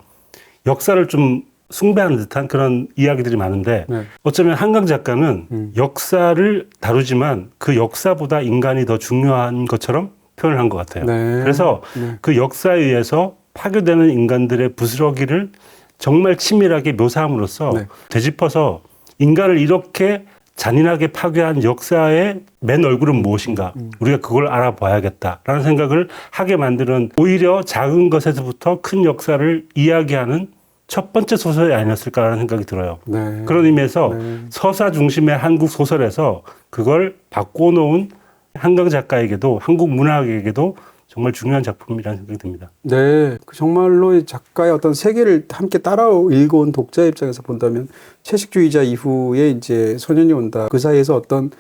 Speaker 1: 역사를 좀 숭배하는 듯한 그런 이야기들이 많은데
Speaker 2: 네.
Speaker 1: 어쩌면 한강 작가는 역사를 다루지만 그 역사보다 인간이 더 중요한 것처럼 표현을 한 것 같아요.
Speaker 2: 네.
Speaker 1: 그래서
Speaker 2: 네.
Speaker 1: 그 역사에 의해서 파괴되는 인간들의 부스러기를 정말 치밀하게 묘사함으로써
Speaker 2: 네.
Speaker 1: 되짚어서 인간을 이렇게 잔인하게 파괴한 역사의 맨 얼굴은 무엇인가 우리가 그걸 알아봐야겠다라는 생각을 하게 만드는 오히려 작은 것에서부터 큰 역사를 이야기하는 첫 번째 소설이 아니었을까라는 생각이 들어요.
Speaker 2: 네.
Speaker 1: 그런 의미에서
Speaker 2: 네.
Speaker 1: 서사 중심의 한국 소설에서 그걸 바꿔놓은 한강 작가에게도 한국 문학에게도 정말 중요한 작품이라는 생각이 듭니다.
Speaker 2: 네, 그 정말로 이 작가의 어떤 세계를 함께 따라 읽어온 독자 입장에서 본다면 채식주의자 이후에 이제 소년이 온다 그 사이에서 어떤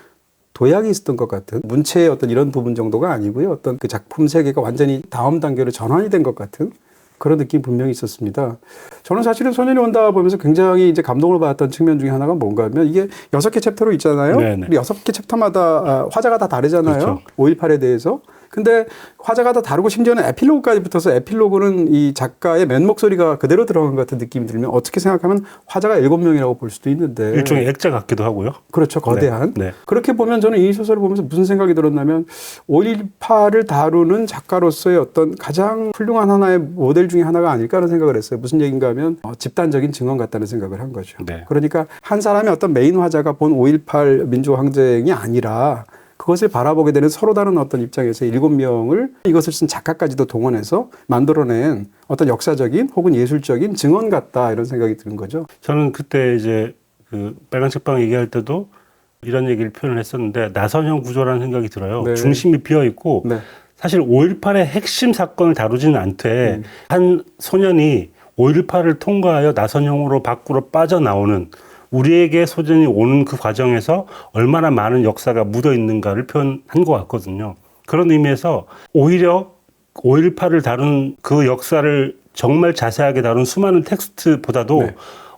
Speaker 2: 도약이 있었던 것 같은 문체의 어떤 이런 부분 정도가 아니고요. 어떤 그 작품 세계가 완전히 다음 단계로 전환이 된 것 같은 그런 느낌이 분명히 있었습니다. 저는 사실은 소년이 온다 보면서 굉장히 이제 감동을 받았던 측면 중에 하나가 뭔가 하면 이게 6개 챕터로 있잖아요.
Speaker 1: 네네.
Speaker 2: 우리 6개 챕터마다 화자가 다 다르잖아요.
Speaker 1: 그렇죠.
Speaker 2: 5.18에 대해서. 근데 화자가 다 다르고 심지어는 에필로그까지 붙어서 에필로그는 이 작가의 맨 목소리가 그대로 들어간 것 같은 느낌이 들면 어떻게 생각하면 화자가 7명이라고 볼 수도 있는데.
Speaker 1: 일종의 액자 같기도 하고요.
Speaker 2: 그렇죠. 거대한.
Speaker 1: 네. 네.
Speaker 2: 그렇게 보면 저는 이 소설을 보면서 무슨 생각이 들었냐면 5.18을 다루는 작가로서의 어떤 가장 훌륭한 하나의 모델 중에 하나가 아닐까 하는 생각을 했어요. 무슨 얘기인가 하면 집단적인 증언 같다는 생각을 한 거죠.
Speaker 1: 네.
Speaker 2: 그러니까 한 사람의 어떤 메인 화자가 본 5.18 민주항쟁이 아니라 그것을 바라보게 되는 서로 다른 어떤 입장에서 7명을 이것을 쓴 작가까지도 동원해서 만들어낸 어떤 역사적인 혹은 예술적인 증언 같다 이런 생각이 드는 거죠.
Speaker 1: 저는 그때 이제 그 빨간 책방 얘기할 때도 이런 얘기를 표현을 했었는데 나선형 구조라는 생각이 들어요.
Speaker 2: 네.
Speaker 1: 중심이 비어 있고
Speaker 2: 네.
Speaker 1: 사실 5.18의 핵심 사건을 다루지는 않되 한 소년이 5.18을 통과하여 나선형으로 밖으로 빠져나오는 우리에게 소년이 오는 그 과정에서 얼마나 많은 역사가 묻어 있는가를 표현한 것 같거든요. 그런 의미에서 오히려 5.18을 다룬 그 역사를 정말 자세하게 다룬 수많은 텍스트보다도
Speaker 2: 네.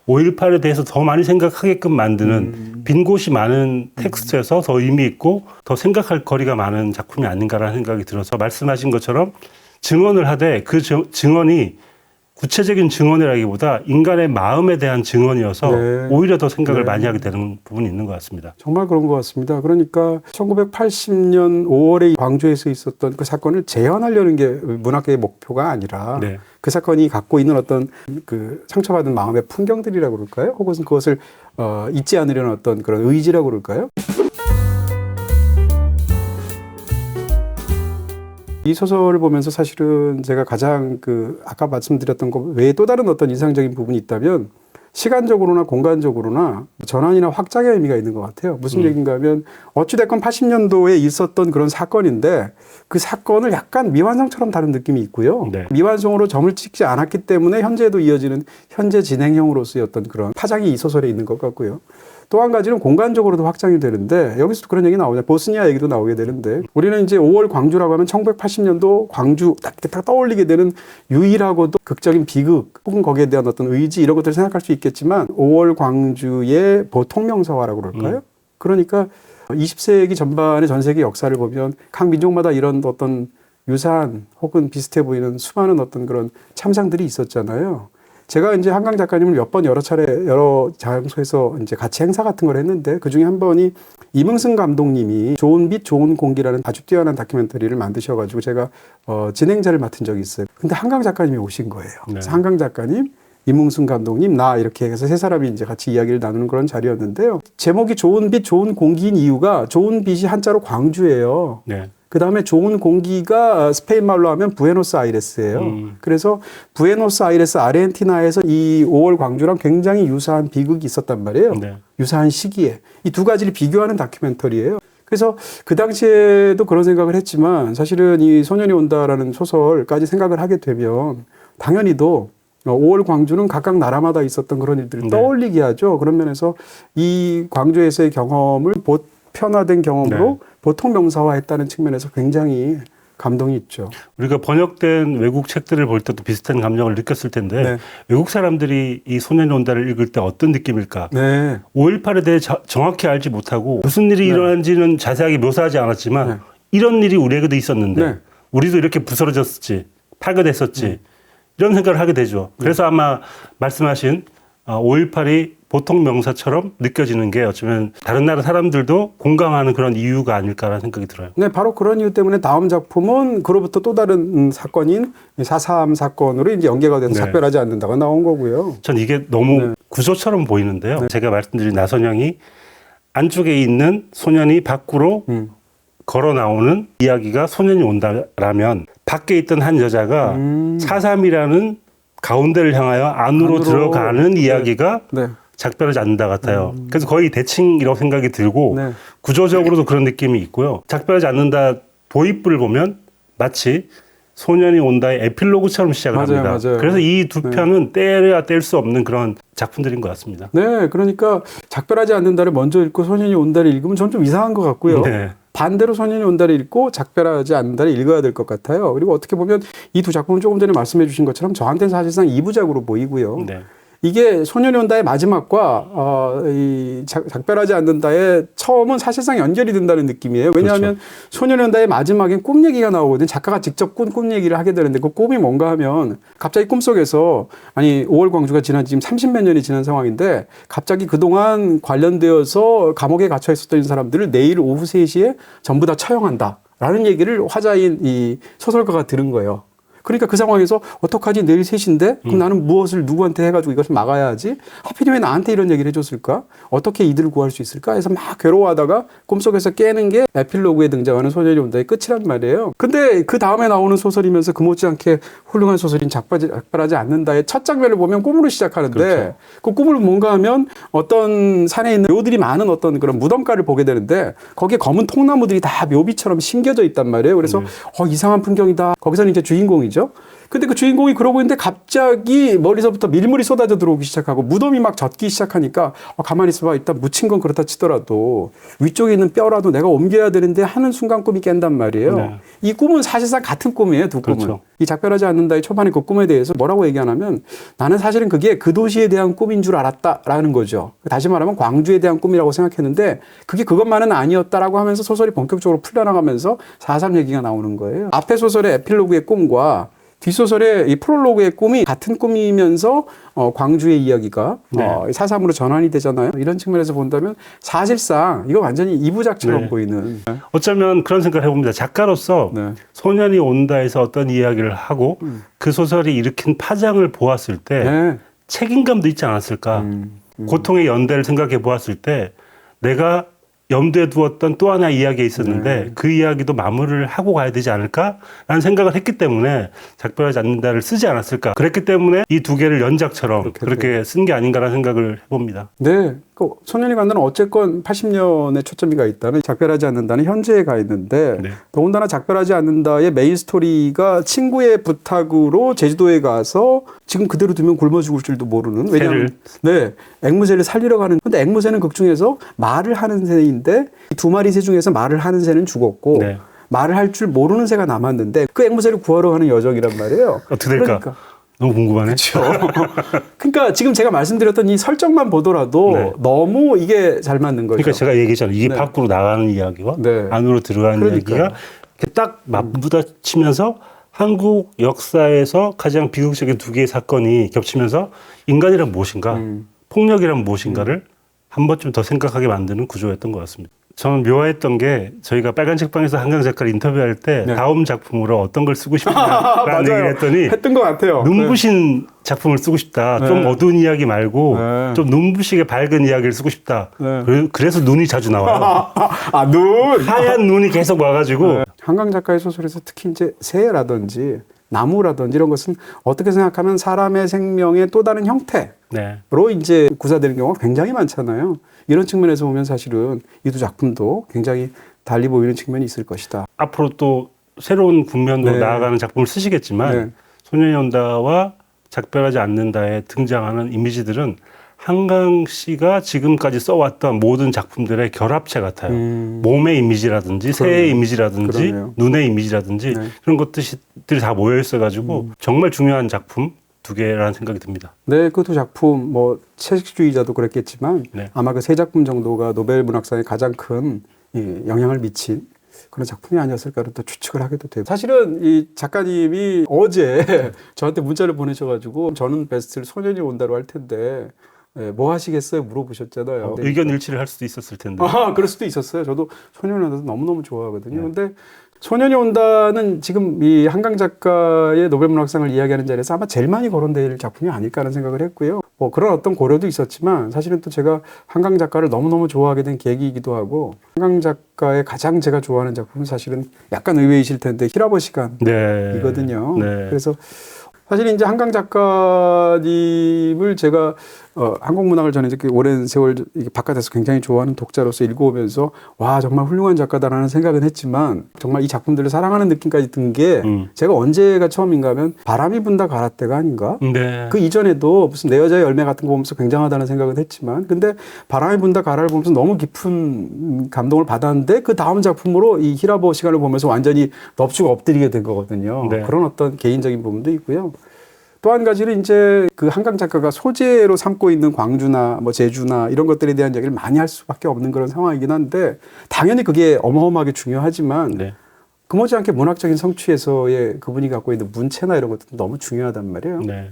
Speaker 1: 5.18에 대해서 더 많이 생각하게끔 만드는 빈 곳이 많은 텍스트에서 더 의미 있고 더 생각할 거리가 많은 작품이 아닌가라는 생각이 들어서 말씀하신 것처럼 증언을 하되 그 증언이 구체적인 증언이라기보다 인간의 마음에 대한 증언이어서
Speaker 2: 네.
Speaker 1: 오히려 더 생각을
Speaker 2: 네.
Speaker 1: 많이 하게 되는 부분이 있는 것 같습니다.
Speaker 2: 정말 그런 것 같습니다. 그러니까 1980년 5월에 광주에서 있었던 그 사건을 재현하려는 게 문학계의 목표가 아니라
Speaker 1: 네.
Speaker 2: 그 사건이 갖고 있는 어떤 그 상처받은 마음의 풍경들이라고 그럴까요? 혹은 그것을 잊지 않으려는 어떤 그런 의지라고 그럴까요? 이 소설을 보면서 사실은 제가 가장 아까 말씀드렸던 것 외에 또 다른 어떤 인상적인 부분이 있다면 시간적으로나 공간적으로나 전환이나 확장의 의미가 있는 것 같아요. 무슨 얘기인가 하면 어찌됐건 80년도에 있었던 그런 사건인데 그 사건을 약간 미완성처럼 다룬 느낌이 있고요.
Speaker 1: 네.
Speaker 2: 미완성으로 점을 찍지 않았기 때문에 현재도 이어지는 현재 진행형으로서의 어떤 그런 파장이 이 소설에 있는 것 같고요. 또 한 가지는 공간적으로도 확장이 되는데 여기서도 그런 얘기 나오냐. 보스니아 얘기도 나오게 되는데 우리는 이제 5월 광주라고 하면 1980년도 광주 딱 떠올리게 되는 유일하고도 극적인 비극 혹은 거기에 대한 어떤 의지 이런 것들을 생각할 수 있겠지만 5월 광주의 보통 명사화라고 그럴까요? 그러니까 20세기 전반의 전 세계 역사를 보면 각 민족마다 이런 어떤 유사한 혹은 비슷해 보이는 수많은 어떤 그런 참상들이 있었잖아요. 제가 이제 한강 작가님을 몇 번 여러 차례 여러 장소에서 이제 같이 행사 같은 걸 했는데 그 중에 한 번이 임응승 감독님이 좋은 빛 좋은 공기라는 아주 뛰어난 다큐멘터리를 만드셔가지고 제가 진행자를 맡은 적이 있어요. 근데 한강 작가님이 오신 거예요.
Speaker 1: 네.
Speaker 2: 그래서 한강 작가님, 임응승 감독님, 나 이렇게 해서 세 사람이 이제 같이 이야기를 나누는 그런 자리였는데요. 제목이 좋은 빛 좋은 공기인 이유가 좋은 빛이 한자로 광주예요.
Speaker 1: 네.
Speaker 2: 그 다음에 좋은 공기가 스페인 말로 하면 부에노스아이레스예요. 그래서 부에노스아이레스 아르헨티나에서 이 5월 광주랑 굉장히 유사한 비극이 있었단 말이에요.
Speaker 1: 네.
Speaker 2: 유사한 시기에. 이 두 가지를 비교하는 다큐멘터리예요. 그래서 그 당시에도 그런 생각을 했지만 사실은 이 소년이 온다라는 소설까지 생각을 하게 되면 당연히도 5월 광주는 각각 나라마다 있었던 그런 일들을 떠올리게 하죠. 그런 면에서 이 광주에서의 경험을 보편화된 경험으로 보통 명사화했다는 측면에서 굉장히 감동이 있죠.
Speaker 1: 우리가 번역된 외국 책들을 볼 때도 비슷한 감정을 느꼈을 텐데
Speaker 2: 네.
Speaker 1: 외국 사람들이 이 소년이 온다를 읽을 때 어떤 느낌일까?
Speaker 2: 네.
Speaker 1: 5.18에 대해 정확히 알지 못하고 무슨 일이 일어난지는 자세하게 묘사하지 않았지만 이런 일이 우리에게도 있었는데 우리도 이렇게 부스러졌었지, 파괴됐었지 이런 생각을 하게 되죠. 그래서 아마 말씀하신 5.18이 보통 명사처럼 느껴지는 게 어쩌면 다른 나라 사람들도 공감하는 그런 이유가 아닐까라는 생각이 들어요.
Speaker 2: 네, 바로 그런 이유 때문에 다음 작품은 그로부터 또 다른 사건인 4.3 사건으로 이제 연계가 돼서 작별하지 않는다가 나온 거고요.
Speaker 1: 전 이게 너무 구조처럼 보이는데요. 제가 말씀드린 나선영이 안쪽에 있는 소년이 밖으로 걸어 나오는 이야기가 소년이 온다라면 밖에 있던 한 여자가 4.3이라는 가운데를 향하여 안으로 들어가는 이야기가 작별하지 않는다 같아요. 그래서 거의 대칭이라고 생각이 들고 구조적으로도 그런 느낌이 있고요. 작별하지 않는다 도입부를 보면 마치 소년이 온다의 에필로그처럼 시작을 합니다.
Speaker 2: 맞아요.
Speaker 1: 그래서 이 두 편은 떼야 뗄 수 없는 그런 작품들인 것 같습니다.
Speaker 2: 네, 그러니까 작별하지 않는다를 먼저 읽고 소년이 온다를 읽으면 전 좀 이상한 것 같고요. 반대로 소년이 온다를 읽고 작별하지 않는다를 읽어야 될 것 같아요. 그리고 어떻게 보면 이 두 작품은 조금 전에 말씀해 주신 것처럼 저한테는 사실상 2부작으로 보이고요. 이게 소년이 온다의 마지막과 이 작별하지 않는다의 처음은 사실상 연결이 된다는 느낌이에요. 왜냐하면 소년이 온다의 마지막엔 꿈 얘기가 나오거든요. 작가가 직접 꾼 꿈 얘기를 하게 되는데 그 꿈이 뭔가 하면 갑자기 꿈속에서 5월 광주가 지난 지금 30몇 년이 지난 상황인데 갑자기 그동안 관련되어서 감옥에 갇혀 있었던 사람들을 내일 오후 3시에 전부 다 처형한다. 라는 얘기를 화자인 이 소설가가 들은 거예요. 그러니까 그 상황에서 어떡하지 내일 3시인데 그럼 나는 무엇을 누구한테 해가지고 이것을 막아야 하지? 하필이면 나한테 이런 얘기를 해줬을까? 어떻게 이들을 구할 수 있을까? 해서 막 괴로워하다가 꿈속에서 깨는 게 에필로그에 등장하는 소년이 온다의 끝이란 말이에요. 근데 그 다음에 나오는 소설이면서 그 못지않게 훌륭한 소설인 작별하지 않는다의 첫 장면을 보면 꿈으로 시작하는데 그 꿈을 뭔가 하면 어떤 산에 있는 묘들이 많은 어떤 그런 무덤가를 보게 되는데 거기에 검은 통나무들이 다 묘비처럼 심겨져 있단 말이에요. 그래서 이상한 풍경이다. 거기서는 이제 주인공이 근데 그 주인공이 그러고 있는데 갑자기 머리서부터 밀물이 쏟아져 들어오기 시작하고 무덤이 막 젖기 시작하니까 가만히 있어봐. 일단 묻힌 건 그렇다 치더라도 위쪽에 있는 뼈라도 내가 옮겨야 되는데 하는 순간 꿈이 깬단 말이에요. 이 꿈은 사실상 같은 꿈이에요. 두 꿈은. 이 작별하지 않는다의 초반에 그 꿈에 대해서 뭐라고 얘기하냐면 나는 사실은 그게 그 도시에 대한 꿈인 줄 알았다라는 거죠. 다시 말하면 광주에 대한 꿈이라고 생각했는데 그게 그것만은 아니었다라고 하면서 소설이 본격적으로 풀려나가면서 4.3 얘기가 나오는 거예요. 앞에 소설의 에필로그의 꿈과 뒷소설의 이 프롤로그의 꿈이 같은 꿈이면서 광주의 이야기가
Speaker 1: 네.
Speaker 2: 사삼으로 전환이 되잖아요. 이런 측면에서 본다면 사실상 이거 완전히 이부작처럼
Speaker 1: 네.
Speaker 2: 보이는.
Speaker 1: 어쩌면 그런 생각을 해봅니다. 작가로서
Speaker 2: 네.
Speaker 1: 소년이 온다에서 어떤 이야기를 하고 그 소설이 일으킨 파장을 보았을 때
Speaker 2: 네.
Speaker 1: 책임감도 있지 않았을까. 고통의 연대를 생각해 보았을 때 내가 염두에 두었던 또 하나의 이야기가 있었는데 그 이야기도 마무리를 하고 가야 되지 않을까라는 생각을 했기 때문에 작별하지 않는다를 쓰지 않았을까. 그랬기 때문에 이 두 개를 연작처럼 그렇게 쓴 게 아닌가라는 생각을 해봅니다.
Speaker 2: 네. 그 소년이 간다는 어쨌건 80년에 초점이 가 있다는 작별하지 않는다는 현재에 가 있는데
Speaker 1: 네.
Speaker 2: 더군다나 작별하지 않는다의 메인 스토리가 친구의 부탁으로 제주도에 가서 지금 그대로 두면 굶어 죽을 줄도 모르는 왜냐하면 네 앵무새를 살리러 가는 근데 앵무새는 극 중에서 말을 하는 새인데 이 두 마리 새 중에서 말을 하는 새는 죽었고
Speaker 1: 네.
Speaker 2: 말을 할 줄 모르는 새가 남았는데 그 앵무새를 구하러 가는 여정이란 말이에요.
Speaker 1: 어떻게 될까?
Speaker 2: 그러니까.
Speaker 1: 너무 궁금하네.
Speaker 2: 그렇죠. 그러니까 지금 제가 말씀드렸던 이 설정만 보더라도
Speaker 1: 네.
Speaker 2: 너무 이게 잘 맞는 거죠.
Speaker 1: 그러니까 제가 얘기했잖아요. 이게
Speaker 2: 네.
Speaker 1: 밖으로 나가는 이야기와
Speaker 2: 네.
Speaker 1: 안으로 들어가는
Speaker 2: 그러니까요.
Speaker 1: 이야기가 이렇게 딱 맞부딪히면서 한국 역사에서 가장 비극적인 두 개의 사건이 겹치면서 인간이란 무엇인가, 폭력이란 무엇인가를 한 번쯤 더 생각하게 만드는 구조였던 것 같습니다. 저는 묘화했던 게 저희가 빨간 책방에서 한강 작가를 인터뷰할 때
Speaker 2: 네.
Speaker 1: 다음 작품으로 어떤 걸 쓰고 싶냐라는
Speaker 2: 맞아요.
Speaker 1: 얘기를 했더니
Speaker 2: 했던 것 같아요.
Speaker 1: 눈부신 작품을 쓰고 싶다.
Speaker 2: 네.
Speaker 1: 좀 어두운 이야기 말고
Speaker 2: 네.
Speaker 1: 좀 눈부시게 밝은 이야기를 쓰고 싶다.
Speaker 2: 네.
Speaker 1: 그래서 눈이 자주 나와요.
Speaker 2: 눈.
Speaker 1: 하얀 눈이 계속 와가지고
Speaker 2: 한강 작가의 소설에서 특히 이제 새라든지 나무라든지 이런 것은 어떻게 생각하면 사람의 생명의 또 다른 형태로
Speaker 1: 네.
Speaker 2: 이제 구사되는 경우가 굉장히 많잖아요. 이런 측면에서 보면 사실은 이 두 작품도 굉장히 달리 보이는 측면이 있을 것이다.
Speaker 1: 앞으로 또 새로운 국면으로
Speaker 2: 네.
Speaker 1: 나아가는 작품을 쓰시겠지만
Speaker 2: 네.
Speaker 1: 소년이 온다와 작별하지 않는다에 등장하는 이미지들은 한강 씨가 지금까지 써왔던 모든 작품들의 결합체 같아요. 몸의 이미지라든지 새의 이미지라든지
Speaker 2: 그러네요.
Speaker 1: 눈의 이미지라든지
Speaker 2: 네.
Speaker 1: 그런 것들이 다 모여 있어가지고 정말 중요한 작품 두 개라는 생각이 듭니다.
Speaker 2: 네, 그 두 작품 뭐 채식주의자도 그랬겠지만
Speaker 1: 네.
Speaker 2: 아마 그 세 작품 정도가 노벨 문학상에 가장 큰 영향을 미친 그런 작품이 아니었을까를 또 추측을 하게도 되고 사실은 이 작가님이 어제 저한테 문자를 보내셔가지고 저는 베스트를 소년이 온다로 할 텐데 뭐 하시겠어요 물어보셨잖아요.
Speaker 1: 의견 일치를 할 수도 있었을 텐데.
Speaker 2: 그럴 수도 있었어요. 저도 소년이 온다도 너무너무 좋아하거든요. 근데 소년이 온다는 지금 이 한강 작가의 노벨문학상을 이야기하는 자리에서 아마 제일 많이 거론될 작품이 아닐까 하는 생각을 했고요. 뭐 그런 어떤 고려도 있었지만 사실은 또 제가 한강 작가를 너무너무 좋아하게 된 계기이기도 하고 한강 작가의 가장 제가 좋아하는 작품은 사실은 약간 의외이실 텐데 히라버 시간이거든요.
Speaker 1: 네.
Speaker 2: 그래서 사실 이제 한강 작가님을 제가 한국 문학을 저는 이렇게 오랜 세월 바깥에서 굉장히 좋아하는 독자로서 읽어오면서 와 정말 훌륭한 작가다라는 생각은 했지만 정말 이 작품들을 사랑하는 느낌까지 든 게 제가 언제가 처음인가 하면 바람이 분다 가라떼가 아닌가?
Speaker 1: 네.
Speaker 2: 그 이전에도 무슨 내 여자의 열매 같은 거 보면서 굉장하다는 생각은 했지만 근데 바람이 분다 가라를 보면서 너무 깊은 감동을 받았는데 그 다음 작품으로 이 히라버 시간을 보면서 완전히 넙죽 엎드리게 된 거거든요.
Speaker 1: 네.
Speaker 2: 그런 어떤 개인적인 부분도 있고요. 또 한 가지는 이제 그 한강 작가가 소재로 삼고 있는 광주나 뭐 제주나 이런 것들에 대한 얘기를 많이 할 수밖에 없는 그런 상황이긴 한데 당연히 그게 어마어마하게 중요하지만
Speaker 1: 네.
Speaker 2: 그 못지않게 문학적인 성취에서의 그분이 갖고 있는 문체나 이런 것도 너무 중요하단 말이에요.
Speaker 1: 네.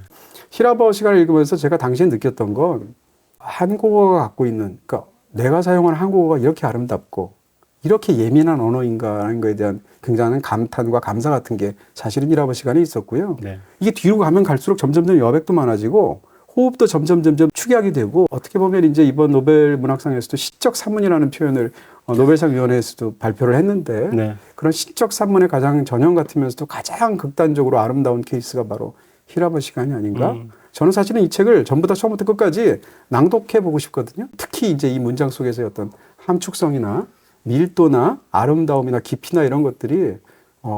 Speaker 2: 히라버 시간을 읽으면서 제가 당시에 느꼈던 건 한국어가 갖고 있는 그러니까 내가 사용하는 한국어가 이렇게 아름답고 이렇게 예민한 언어인가 하는 거에 대한 굉장한 감탄과 감사 같은 게 사실은 히라버 시간에 있었고요.
Speaker 1: 네.
Speaker 2: 이게 뒤로 가면 갈수록 점점점 여백도 많아지고 호흡도 점점 축약이 되고 어떻게 보면 이제 이번 노벨 문학상에서도 시적 산문이라는 표현을 노벨상 위원회에서도 발표를 했는데
Speaker 1: 네.
Speaker 2: 그런 시적 산문의 가장 전형 같으면서도 가장 극단적으로 아름다운 케이스가 바로 히라버 시간이 아닌가? 저는 사실은 이 책을 전부 다 처음부터 끝까지 낭독해 보고 싶거든요. 특히 이제 이 문장 속에서의 어떤 함축성이나 밀도나 아름다움이나 깊이나 이런 것들이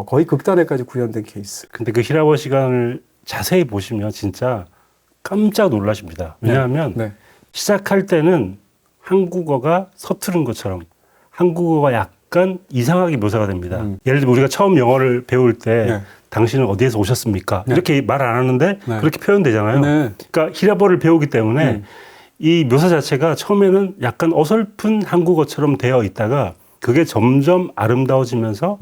Speaker 2: 거의 극단에까지 구현된 케이스.
Speaker 1: 근데 그 히라버 시간을 자세히 보시면 진짜 깜짝 놀라십니다. 왜냐하면
Speaker 2: 네.
Speaker 1: 시작할 때는 한국어가 서투른 것처럼 한국어가 약간 이상하게 묘사가 됩니다. 예를 들면 우리가 처음 영어를 배울 때
Speaker 2: 네.
Speaker 1: 당신은 어디에서 오셨습니까?
Speaker 2: 네.
Speaker 1: 이렇게 말 안 하는데
Speaker 2: 네.
Speaker 1: 그렇게 표현되잖아요.
Speaker 2: 네.
Speaker 1: 그러니까 히라버를 배우기 때문에 이 묘사 자체가 처음에는 약간 어설픈 한국어처럼 되어 있다가 그게 점점 아름다워지면서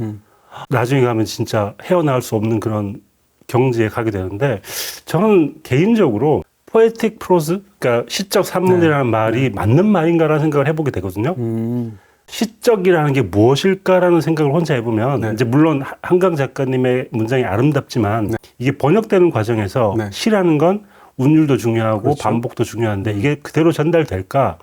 Speaker 1: 나중에 가면 진짜 헤어나올 수 없는 그런 경지에 가게 되는데 저는 개인적으로 포에틱 프로즈, 그러니까 시적 산문이라는 말이 맞는 말인가라는 생각을 해보게 되거든요. 시적이라는 게 무엇일까라는 생각을 혼자 해보면 이제 물론 한강 작가님의 문장이 아름답지만 이게 번역되는 과정에서 시라는 건 운율도 중요하고
Speaker 2: 그렇죠.
Speaker 1: 반복도 중요한데 이게 그대로 전달될까?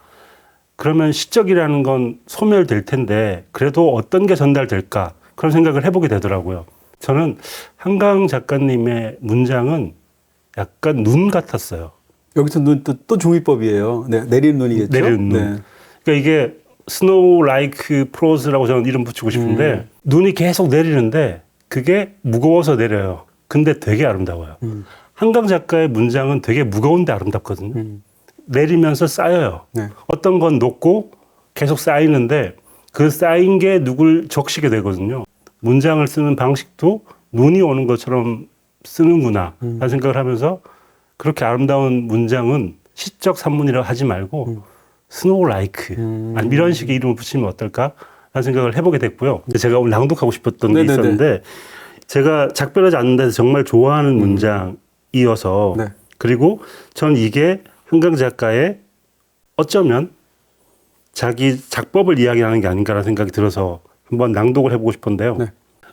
Speaker 1: 그러면 시적이라는 건 소멸될 텐데 그래도 어떤 게 전달될까? 그런 생각을 해보게 되더라고요. 저는 한강 작가님의 문장은 약간 눈 같았어요.
Speaker 2: 여기서 눈 또 중위법이에요. 네, 내리는 눈이겠죠.
Speaker 1: 내리는 눈.
Speaker 2: 네.
Speaker 1: 그러니까 이게 스노우 라이크 프로즈라고 저는 이름 붙이고 싶은데 눈이 계속 내리는데 그게 무거워서 내려요. 근데 되게 아름다워요. 한강 작가의 문장은 되게 무거운데 아름답거든요. 내리면서 쌓여요.
Speaker 2: 네.
Speaker 1: 어떤 건 높고 계속 쌓이는데 그 쌓인 게 누굴 적시게 되거든요. 문장을 쓰는 방식도 눈이 오는 것처럼 쓰는구나 라는 생각을 하면서 그렇게 아름다운 문장은 시적 산문이라고 하지 말고 스노우 라이크 아니면 이런 식의 이름을 붙이면 어떨까 라는 생각을 해보게 됐고요. 제가 오늘 낭독하고 싶었던 게 있었는데 제가 작별하지 않는 데서 정말 좋아하는 문장이어서
Speaker 2: 네.
Speaker 1: 그리고 전 이게 한강 작가의 어쩌면 자기 작법을 이야기하는 게 아닌가라는 생각이 들어서 한번 낭독을 해보고 싶은데요.
Speaker 2: 네.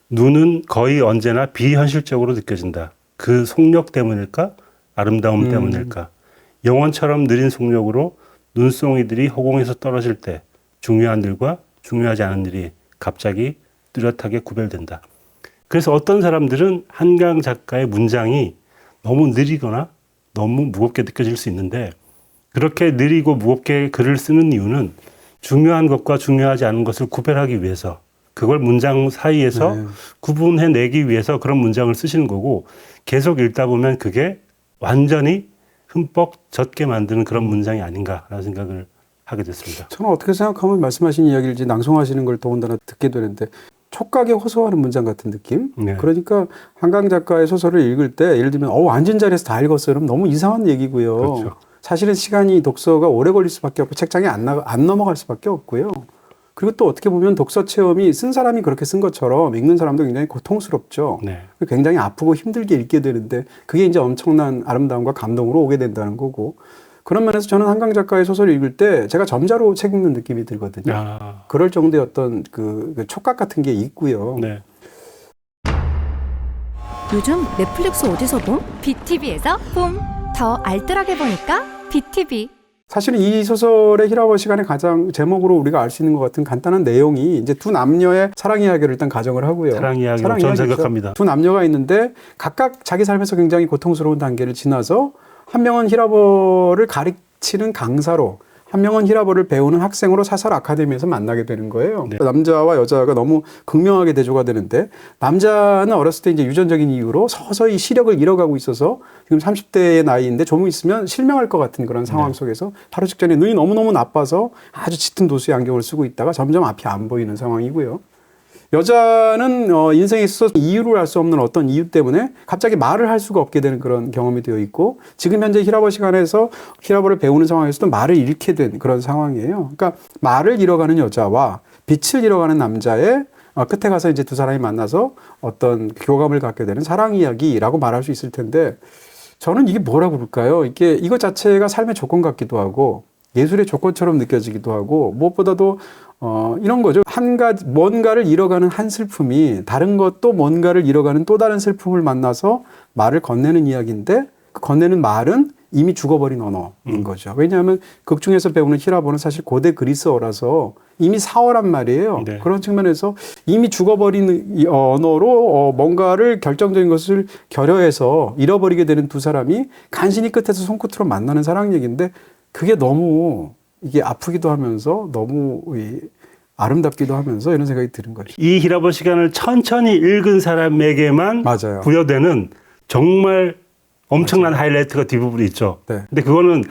Speaker 1: 눈은 거의 언제나 비현실적으로 느껴진다. 그 속력 때문일까? 아름다움 때문일까? 영원처럼 느린 속력으로 눈송이들이 허공에서 떨어질 때 중요한 일과 중요하지 않은 일이 갑자기 뚜렷하게 구별된다. 그래서 어떤 사람들은 한강 작가의 문장이 너무 느리거나 너무 무겁게 느껴질 수 있는데 그렇게 느리고 무겁게 글을 쓰는 이유는 중요한 것과 중요하지 않은 것을 구별하기 위해서 그걸 문장 사이에서 구분해내기 위해서 그런 문장을 쓰시는 거고 계속 읽다 보면 그게 완전히 흠뻑 젖게 만드는 그런 문장이 아닌가라는 생각을 하게 됐습니다.
Speaker 2: 저는 어떻게 생각하면 말씀하신 이야기를 이제 낭송하시는 걸 더군다나 듣게 되는데 촉각에 호소하는 문장 같은 느낌?
Speaker 1: 네.
Speaker 2: 그러니까 한강 작가의 소설을 읽을 때 예를 들면 앉은 자리에서 다 읽었어요. 그럼 너무 이상한 얘기고요.
Speaker 1: 그렇죠.
Speaker 2: 사실은 시간이 독서가 오래 걸릴 수밖에 없고 책장에 안 넘어갈 수밖에 없고요. 그리고 또 어떻게 보면 독서 체험이 쓴 사람이 그렇게 쓴 것처럼 읽는 사람도 굉장히 고통스럽죠.
Speaker 1: 네.
Speaker 2: 굉장히 아프고 힘들게 읽게 되는데 그게 이제 엄청난 아름다움과 감동으로 오게 된다는 거고 그런 면에서 저는 한강 작가의 소설을 읽을 때 제가 점자로 책 읽는 느낌이 들거든요.
Speaker 1: 아,
Speaker 2: 그럴 정도의 어떤 그 촉각 같은 게 있고요.
Speaker 1: 네.
Speaker 3: 요즘 넷플릭스 어디서 봄?
Speaker 4: BTV에서 봄! 더 알뜰하게 보니까 BTV.
Speaker 2: 사실은 이 소설의 히라버 시간에 가장 제목으로 우리가 알 수 있는 것 같은 간단한 내용이 이제 두 남녀의 사랑 이야기를 일단 가정을 하고요.
Speaker 1: 사랑 이야기로 전
Speaker 2: 이야기죠.
Speaker 1: 생각합니다.
Speaker 2: 두 남녀가 있는데 각각 자기 삶에서 굉장히 고통스러운 단계를 지나서 한 명은 히라버를 가르치는 강사로 한 명은 히라버를 배우는 학생으로 사설 아카데미에서 만나게 되는 거예요.
Speaker 1: 네.
Speaker 2: 남자와 여자가 너무 극명하게 대조가 되는데 남자는 어렸을 때 이제 유전적인 이유로 서서히 시력을 잃어가고 있어서 지금 30대의 나이인데 조금 있으면 실명할 것 같은 그런 상황 속에서 바로 직전에 눈이 너무너무 나빠서 아주 짙은 도수의 안경을 쓰고 있다가 점점 앞이 안 보이는 상황이고요. 여자는 인생에 있어서 이유를 알 수 없는 어떤 이유 때문에 갑자기 말을 할 수가 없게 되는 그런 경험이 되어 있고 지금 현재 히라버 시간에서 히라버를 배우는 상황에서도 말을 잃게 된 그런 상황이에요. 그러니까 말을 잃어가는 여자와 빛을 잃어가는 남자의 끝에 가서 이제 두 사람이 만나서 어떤 교감을 갖게 되는 사랑 이야기라고 말할 수 있을 텐데 저는 이게 뭐라고 그럴까요? 이것 자체가 삶의 조건 같기도 하고 예술의 조건처럼 느껴지기도 하고 무엇보다도 이런 거죠. 뭔가를 잃어가는 한 슬픔이 다른 것도 뭔가를 잃어가는 또 다른 슬픔을 만나서 말을 건네는 이야기인데 그 건네는 말은 이미 죽어버린 언어인 거죠. 왜냐하면 극 중에서 배우는 히라버는 사실 고대 그리스어라서 이미 사어란 말이에요.
Speaker 1: 네.
Speaker 2: 그런 측면에서 이미 죽어버린 이 언어로 뭔가를 결정적인 것을 결여해서 잃어버리게 되는 두 사람이 간신히 끝에서 손끝으로 만나는 사랑 얘기인데 그게 너무 이게 아프기도 하면서 너무 아름답기도 하면서 이런 생각이 드는 거죠.
Speaker 1: 이 히라버 시간을 천천히 읽은 사람에게만
Speaker 2: 맞아요.
Speaker 1: 부여되는 정말 엄청난 하이라이트가 뒷부분에 있죠.
Speaker 2: 네.
Speaker 1: 근데 그거는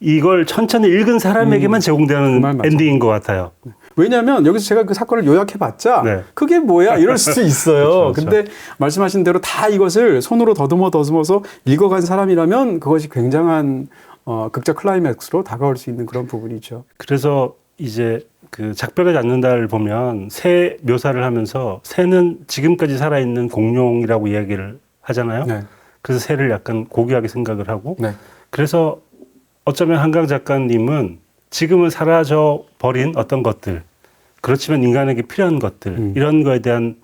Speaker 1: 이걸 천천히 읽은 사람에게만
Speaker 2: 그
Speaker 1: 제공되는
Speaker 2: 말 맞죠.
Speaker 1: 엔딩인 것 같아요.
Speaker 2: 왜냐하면 여기서 제가 그 사건을 요약해봤자
Speaker 1: 네.
Speaker 2: 그게 뭐야 이럴 수도 있어요.
Speaker 1: 그렇죠, 그렇죠.
Speaker 2: 근데 말씀하신 대로 다 이것을 손으로 더듬어서 읽어간 사람이라면 그것이 굉장한 극적 클라이맥스로 다가올 수 있는 그런 부분이죠.
Speaker 1: 그래서 이제 그 작별하지 않는다를 보면 새 묘사를 하면서 새는 지금까지 살아있는 공룡이라고 이야기를 하잖아요.
Speaker 2: 네.
Speaker 1: 그래서 새를 약간 고귀하게 생각을 하고
Speaker 2: 네.
Speaker 1: 그래서 어쩌면 한강 작가님은 지금은 사라져 버린 어떤 것들 그렇지만 인간에게 필요한 것들 이런 거에 대한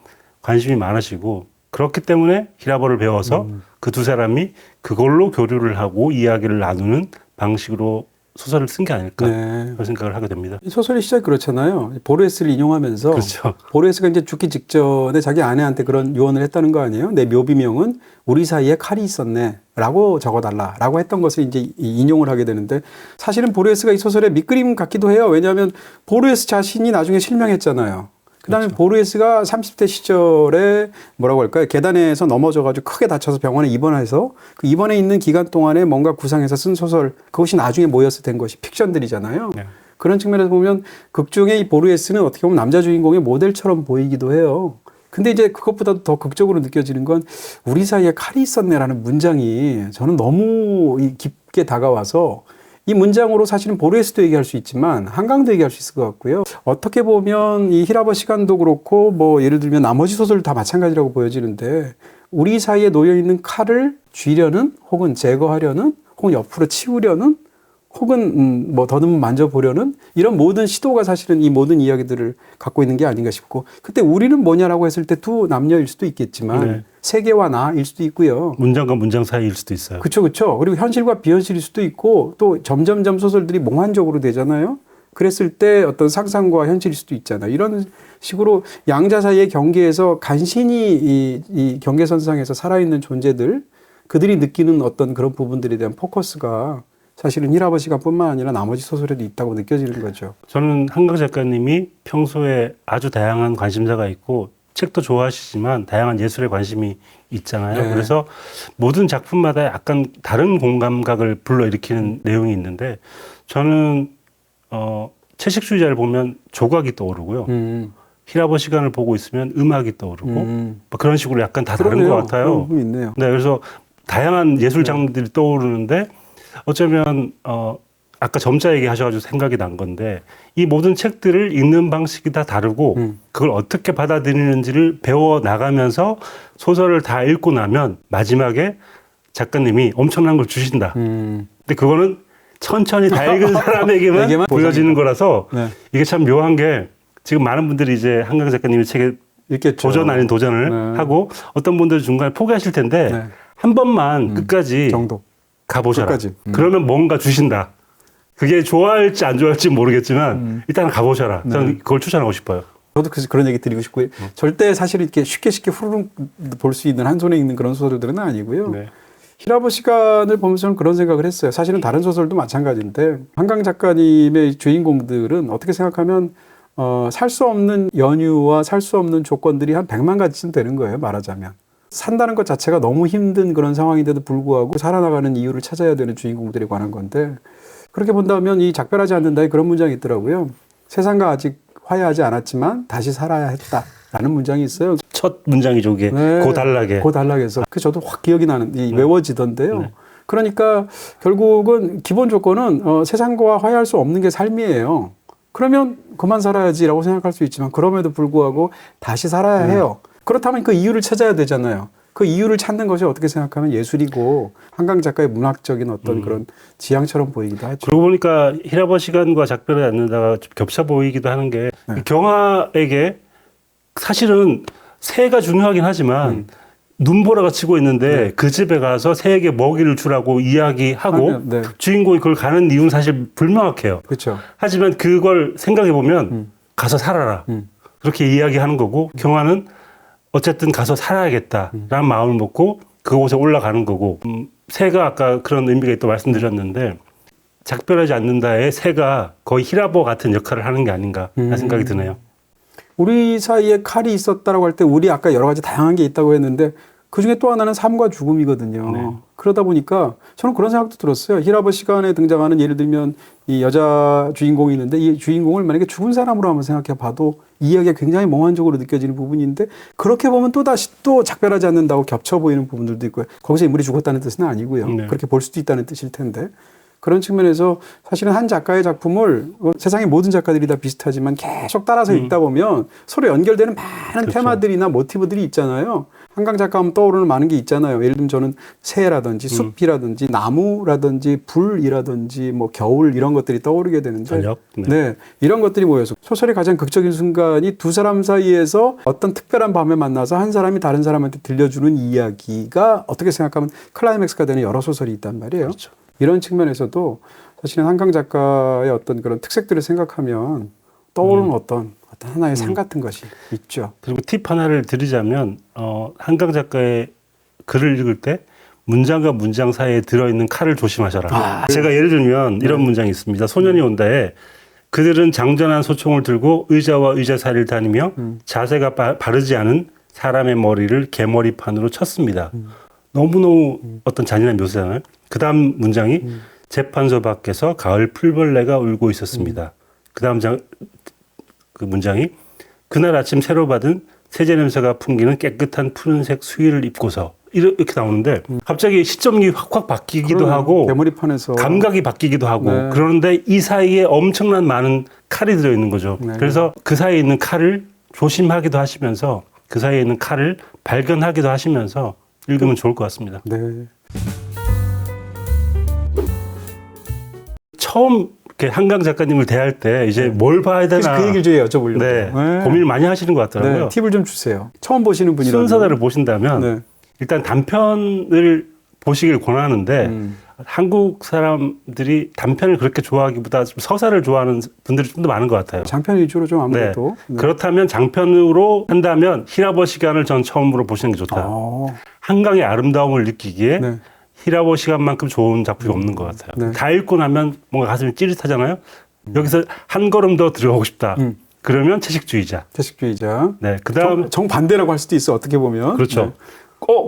Speaker 1: 관심이 많으시고 그렇기 때문에 히라버를 배워서 그 두 사람이 그걸로 교류를 하고 이야기를 나누는 방식으로 소설을 쓴 게 아닐까
Speaker 2: 네.
Speaker 1: 그런 생각을 하게 됩니다.
Speaker 2: 이 소설의 시작이 그렇잖아요. 보르헤스를 인용하면서
Speaker 1: 그렇죠.
Speaker 2: 보르헤스가 이제 죽기 직전에 자기 아내한테 그런 유언을 했다는 거 아니에요? 내 묘비명은 우리 사이에 칼이 있었네라고 적어달라라고 했던 것을 이제 인용을 하게 되는데 사실은 보르헤스가 이 소설의 밑그림 같기도 해요. 왜냐하면 보르헤스 자신이 나중에 실명했잖아요. 그다음에
Speaker 1: 그렇죠.
Speaker 2: 보르헤스가 30대 시절에 뭐라고 할까요? 계단에서 넘어져가지고 크게 다쳐서 병원에 입원해서 그 입원해 있는 기간 동안에 뭔가 구상해서 쓴 소설 그것이 나중에 모여서 된 것이 픽션들이잖아요.
Speaker 1: 네.
Speaker 2: 그런 측면에서 보면 극 중에 이 보르헤스는 어떻게 보면 남자 주인공의 모델처럼 보이기도 해요. 근데 이제 그것보다도 더 극적으로 느껴지는 건 우리 사이에 칼이 있었네라는 문장이 저는 너무 깊게 다가와서 이 문장으로 사실은 보르헤스도 얘기할 수 있지만 한강도 얘기할 수 있을 것 같고요. 어떻게 보면 이 히라버 시간도 그렇고 뭐 예를 들면 나머지 소설도 다 마찬가지라고 보여지는데 우리 사이에 놓여 있는 칼을 쥐려는 혹은 제거하려는 혹은 옆으로 치우려는 혹은 뭐 더듬어 만져보려는 이런 모든 시도가 사실은 이 모든 이야기들을 갖고 있는 게 아닌가 싶고 그때 우리는 뭐냐라고 했을 때 두 남녀일 수도 있겠지만
Speaker 1: 네.
Speaker 2: 세계와 나일 수도 있고요.
Speaker 1: 문장과 문장 사이일 수도 있어요.
Speaker 2: 그렇죠, 그렇죠. 그리고 현실과 비현실일 수도 있고 또 점점점 소설들이 몽환적으로 되잖아요. 그랬을 때 어떤 상상과 현실일 수도 있잖아요. 이런 식으로 양자 사이의 경계에서 간신히 이 경계선상에서 살아있는 존재들 그들이 느끼는 어떤 그런 부분들에 대한 포커스가 사실은 히라버 시간뿐만 아니라 나머지 소설에도 있다고 느껴지는 거죠.
Speaker 1: 저는 한강 작가님이 평소에 아주 다양한 관심사가 있고 책도 좋아하시지만 다양한 예술에 관심이 있잖아요.
Speaker 2: 네.
Speaker 1: 그래서 모든 작품마다 약간 다른 공감각을 불러일으키는 내용이 있는데 저는 채식주의자를 보면 조각이 떠오르고요. 히라버 시간을 보고 있으면 음악이 떠오르고 뭐 그런 식으로 약간 다 다른 것 같아요.
Speaker 2: 그런 부분이 있네요.
Speaker 1: 네, 그래서 다양한 예술 장르들이 떠오르는데 어쩌면 아까 점자 얘기하셔가지고 생각이 난 건데 이 모든 책들을 읽는 방식이 다 다르고 그걸 어떻게 받아들이는지를 배워 나가면서 소설을 다 읽고 나면 마지막에 작가님이 엄청난 걸 주신다. 근데 그거는 천천히 다 읽은 사람에게만
Speaker 2: 에게만
Speaker 1: 보여지는 거라서
Speaker 2: 네.
Speaker 1: 이게 참 묘한 게 지금 많은 분들이 이제 한강 작가님의 책에
Speaker 2: 있겠죠.
Speaker 1: 도전 아닌 도전을
Speaker 2: 네.
Speaker 1: 하고 어떤 분들은 중간에 포기하실 텐데
Speaker 2: 네.
Speaker 1: 한 번만 끝까지
Speaker 2: 정도.
Speaker 1: 가보셔라.
Speaker 2: 끝까지.
Speaker 1: 그러면 뭔가 주신다. 그게 좋아할지 안 좋아할지 모르겠지만 일단 가보셔라. 저는 그걸 추천하고 싶어요.
Speaker 2: 저도 그런 얘기 드리고 싶고요. 절대 사실 이렇게 쉽게 후루룩 볼 수 있는 한 손에 읽는 그런 소설들은 아니고요.
Speaker 1: 네.
Speaker 2: 히라버 시간을 보면서는 그런 생각을 했어요. 사실은 다른 소설도 마찬가지인데 한강 작가님의 주인공들은 어떻게 생각하면 살 수 없는 연유와 살 수 없는 조건들이 한 100만 가지쯤 되는 거예요. 말하자면. 산다는 것 자체가 너무 힘든 그런 상황인데도 불구하고 살아나가는 이유를 찾아야 되는 주인공들에 관한 건데 그렇게 본다면 이 작별하지 않는다에 그런 문장이 있더라고요. 세상과 아직 화해하지 않았지만 다시 살아야 했다라는 문장이 있어요.
Speaker 1: 첫 문장이죠, 그게.
Speaker 2: 네.
Speaker 1: 고달라게.
Speaker 2: 고달락에서 그 저도 확 기억이 나는 외워지던데요.
Speaker 1: 네.
Speaker 2: 그러니까 결국은 기본 조건은 세상과 화해할 수 없는 게 삶이에요. 그러면 그만 살아야지라고 생각할 수 있지만 그럼에도 불구하고 다시 살아야 해요. 그렇다면 그 이유를 찾아야 되잖아요. 그 이유를 찾는 것이 어떻게 생각하면 예술이고 한강 작가의 문학적인 어떤 그런 지향처럼 보이기도 하죠.
Speaker 1: 그러고 보니까 히라버 시간과 작별하지 않는다가 좀 겹쳐 보이기도 하는 게 경아에게 사실은 새가 중요하긴 하지만 눈보라가 치고 있는데 그 집에 가서 새에게 먹이를 주라고 이야기하고
Speaker 2: 네.
Speaker 1: 주인공이 그걸 가는 이유는 사실 불명확해요.
Speaker 2: 그렇죠.
Speaker 1: 하지만 그걸 생각해 보면 가서 살아라. 그렇게 이야기하는 거고 경아는 어쨌든 가서 살아야겠다라는 마음을 먹고 그곳에 올라가는 거고 새가 아까 그런 의미가 있다고 말씀드렸는데 작별하지 않는다의 새가 거의 히라버 같은 역할을 하는 게 아닌가 하는 생각이 드네요.
Speaker 2: 우리 사이에 칼이 있었다라고 할 때 우리 아까 여러 가지 다양한 게 있다고 했는데 그중에 또 하나는 삶과 죽음이거든요.
Speaker 1: 네.
Speaker 2: 그러다 보니까 저는 그런 생각도 들었어요. 히라버 시간에 등장하는 예를 들면 이 여자 주인공이 있는데 이 주인공을 만약에 죽은 사람으로 한번 생각해 봐도 이야기가 굉장히 몽환적으로 느껴지는 부분인데 그렇게 보면 또다시 또 작별하지 않는다고 겹쳐 보이는 부분들도 있고요. 거기서 인물이 죽었다는 뜻은 아니고요.
Speaker 1: 네.
Speaker 2: 그렇게 볼 수도 있다는 뜻일 텐데 그런 측면에서 사실은 한 작가의 작품을 세상의 모든 작가들이 다 비슷하지만 계속 따라서 읽다 보면 서로 연결되는 많은
Speaker 1: 그렇죠.
Speaker 2: 테마들이나 모티브들이 있잖아요. 한강 작가 하면 떠오르는 많은 게 있잖아요. 예를 들면 저는 새라든지 숲이라든지 나무라든지 불이라든지 뭐 겨울 이런 것들이 떠오르게 되는데
Speaker 1: 저녁.
Speaker 2: 네. 이런 것들이 모여서 소설의 가장 극적인 순간이 두 사람 사이에서 어떤 특별한 밤에 만나서 한 사람이 다른 사람한테 들려주는 이야기가 어떻게 생각하면 클라이맥스가 되는 여러 소설이 있단 말이에요.
Speaker 1: 그렇죠.
Speaker 2: 이런 측면에서도 사실은 한강 작가의 어떤 그런 특색들을 생각하면 떠오르는 어떤 하나의 상 같은 것이 있죠.
Speaker 1: 그리고 팁 하나를 드리자면 한강 작가의 글을 읽을 때 문장과 문장 사이에 들어있는 칼을 조심하셔라. 제가 예를 들면 이런 문장이 있습니다. 소년이 온다에 그들은 장전한 소총을 들고 의자와 의자 사이를 다니며 자세가 바르지 않은 사람의 머리를 개머리판으로 쳤습니다. 너무너무 어떤 잔인한 묘사잖아요. 그 다음 문장이 재판소 밖에서 가을 풀벌레가 울고 있었습니다. 그 다음 그 문장이 그날 아침 새로 받은 세제 냄새가 풍기는 깨끗한 푸른색 수의를 입고서 이렇게 나오는데 갑자기 시점이 확확 바뀌기도 하고
Speaker 2: 개머리판에서
Speaker 1: 감각이 바뀌기도 하고
Speaker 2: 네.
Speaker 1: 그러는데 이 사이에 엄청난 많은 칼이 들어있는 거죠.
Speaker 2: 네.
Speaker 1: 그래서 그 사이에 있는 칼을 조심하기도 하시면서 그 사이에 있는 칼을 발견하기도 하시면서 읽으면 좋을 것 같습니다.
Speaker 2: 네.
Speaker 1: 처음 이렇게 한강 작가님을 대할 때 이제 뭘 봐야 되나
Speaker 2: 그래서 그 얘기를 좀 여쭤보려고.
Speaker 1: 네, 고민을 많이 하시는 것 같더라고요.
Speaker 2: 네, 팁을 좀 주세요. 처음 보시는 분이라면.
Speaker 1: 순서대로 보신다면
Speaker 2: 네.
Speaker 1: 일단 단편을 보시길 권하는데 한국 사람들이 단편을 그렇게 좋아하기보다 좀 서사를 좋아하는 분들이 좀 더 많은 것 같아요.
Speaker 2: 장편 위주로 좀
Speaker 1: 네.
Speaker 2: 아무래도. 네.
Speaker 1: 그렇다면 장편으로 한다면 히라버 시간을 전 처음으로 보시는 게 좋다. 한강의 아름다움을 느끼기에
Speaker 2: 네.
Speaker 1: 히라버 시간만큼 좋은 작품이 없는 것 같아요.
Speaker 2: 네.
Speaker 1: 다 읽고 나면 뭔가 가슴이 찌릿하잖아요. 여기서 한 걸음 더 들어가고 싶다. 그러면 채식주의자.
Speaker 2: 채식주의자.
Speaker 1: 네, 그다음
Speaker 2: 정반대라고 할 수도 있어. 어떻게 보면.
Speaker 1: 그렇죠.
Speaker 2: 네.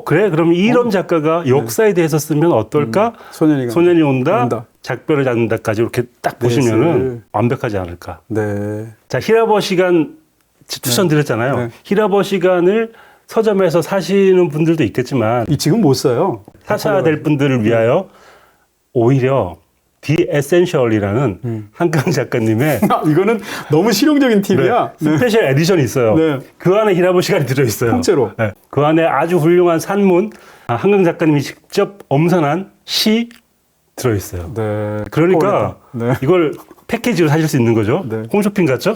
Speaker 1: 그래? 그럼 이런 작가가 역사에 대해서 쓰면 어떨까? 소년이 온다, 작별을 잡는다까지 이렇게 딱 보시면은 완벽하지 않을까.
Speaker 2: 네.
Speaker 1: 자, 히라버 시간 추천드렸잖아요.
Speaker 2: 네.
Speaker 1: 히라버 시간을 서점에서 사시는 분들도 있겠지만
Speaker 2: 지금 못 써요.
Speaker 1: 사셔야 될 분들을 위하여 오히려 The Essential이라는 한강 작가님의
Speaker 2: 이거는 너무 실용적인 팁이야.
Speaker 1: 네. 스페셜 에디션이 있어요.
Speaker 2: 네.
Speaker 1: 그 안에 히라버 시간이 들어있어요.
Speaker 2: 통째로.
Speaker 1: 네. 그 안에 아주 훌륭한 산문, 한강 작가님이 직접 엄선한 시 들어있어요.
Speaker 2: 네.
Speaker 1: 그러니까
Speaker 2: 네.
Speaker 1: 이걸 패키지로 사실 수 있는 거죠.
Speaker 2: 네.
Speaker 1: 홈쇼핑 같죠?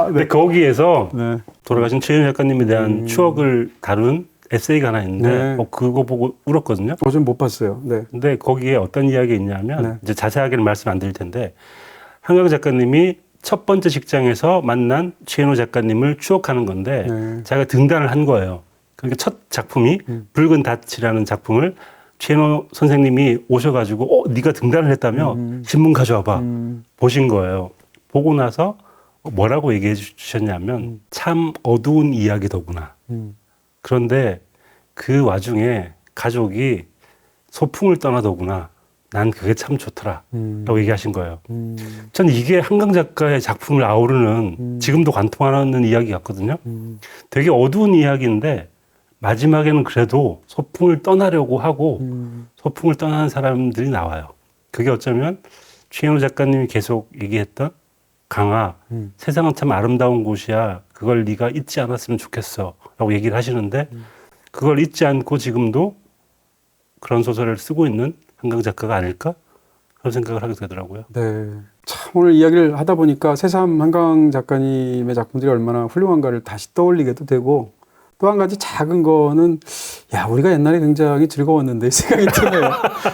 Speaker 1: 근데 거기에서
Speaker 2: 네.
Speaker 1: 돌아가신 최윤 작가님에 대한 추억을 다룬 에세이가 하나 있는데
Speaker 2: 네.
Speaker 1: 그거 보고 울었거든요.
Speaker 2: 좀 못 봤어요. 네.
Speaker 1: 근데 거기에 어떤 이야기가 있냐면
Speaker 2: 네.
Speaker 1: 이제 자세하게는 말씀 안 드릴 텐데 한강 작가님이 첫 번째 직장에서 만난 최인호 작가님을 추억하는 건데
Speaker 2: 네.
Speaker 1: 자기가 등단을 한 거예요. 그러니까 첫 작품이 붉은 닷이라는 작품을 최인호 선생님이 오셔가지고 네가 등단을 했다며 신문 가져와봐 보신 거예요. 보고 나서 뭐라고 얘기해 주셨냐면 참 어두운 이야기더구나. 그런데 그 와중에 가족이 소풍을 떠나더구나. 난 그게 참 좋더라. 라고 얘기하신 거예요. 전 이게 한강 작가의 작품을 아우르는 지금도 관통하는 이야기 같거든요. 되게 어두운 이야기인데 마지막에는 그래도 소풍을 떠나려고 하고 소풍을 떠나는 사람들이 나와요. 그게 어쩌면 최인호 작가님이 계속 얘기했던 강아, 세상은 참 아름다운 곳이야. 그걸 네가 잊지 않았으면 좋겠어. 라고 얘기를 하시는데 그걸 잊지 않고 지금도 그런 소설을 쓰고 있는 한강 작가가 아닐까? 그런 생각을 하게 되더라고요.
Speaker 2: 네. 참 오늘 이야기를 하다 보니까 새삼 한강 작가님의 작품들이 얼마나 훌륭한가를 다시 떠올리게도 되고 또 한 가지 작은 거는 우리가 옛날에 굉장히 즐거웠는데 생각이 드네요.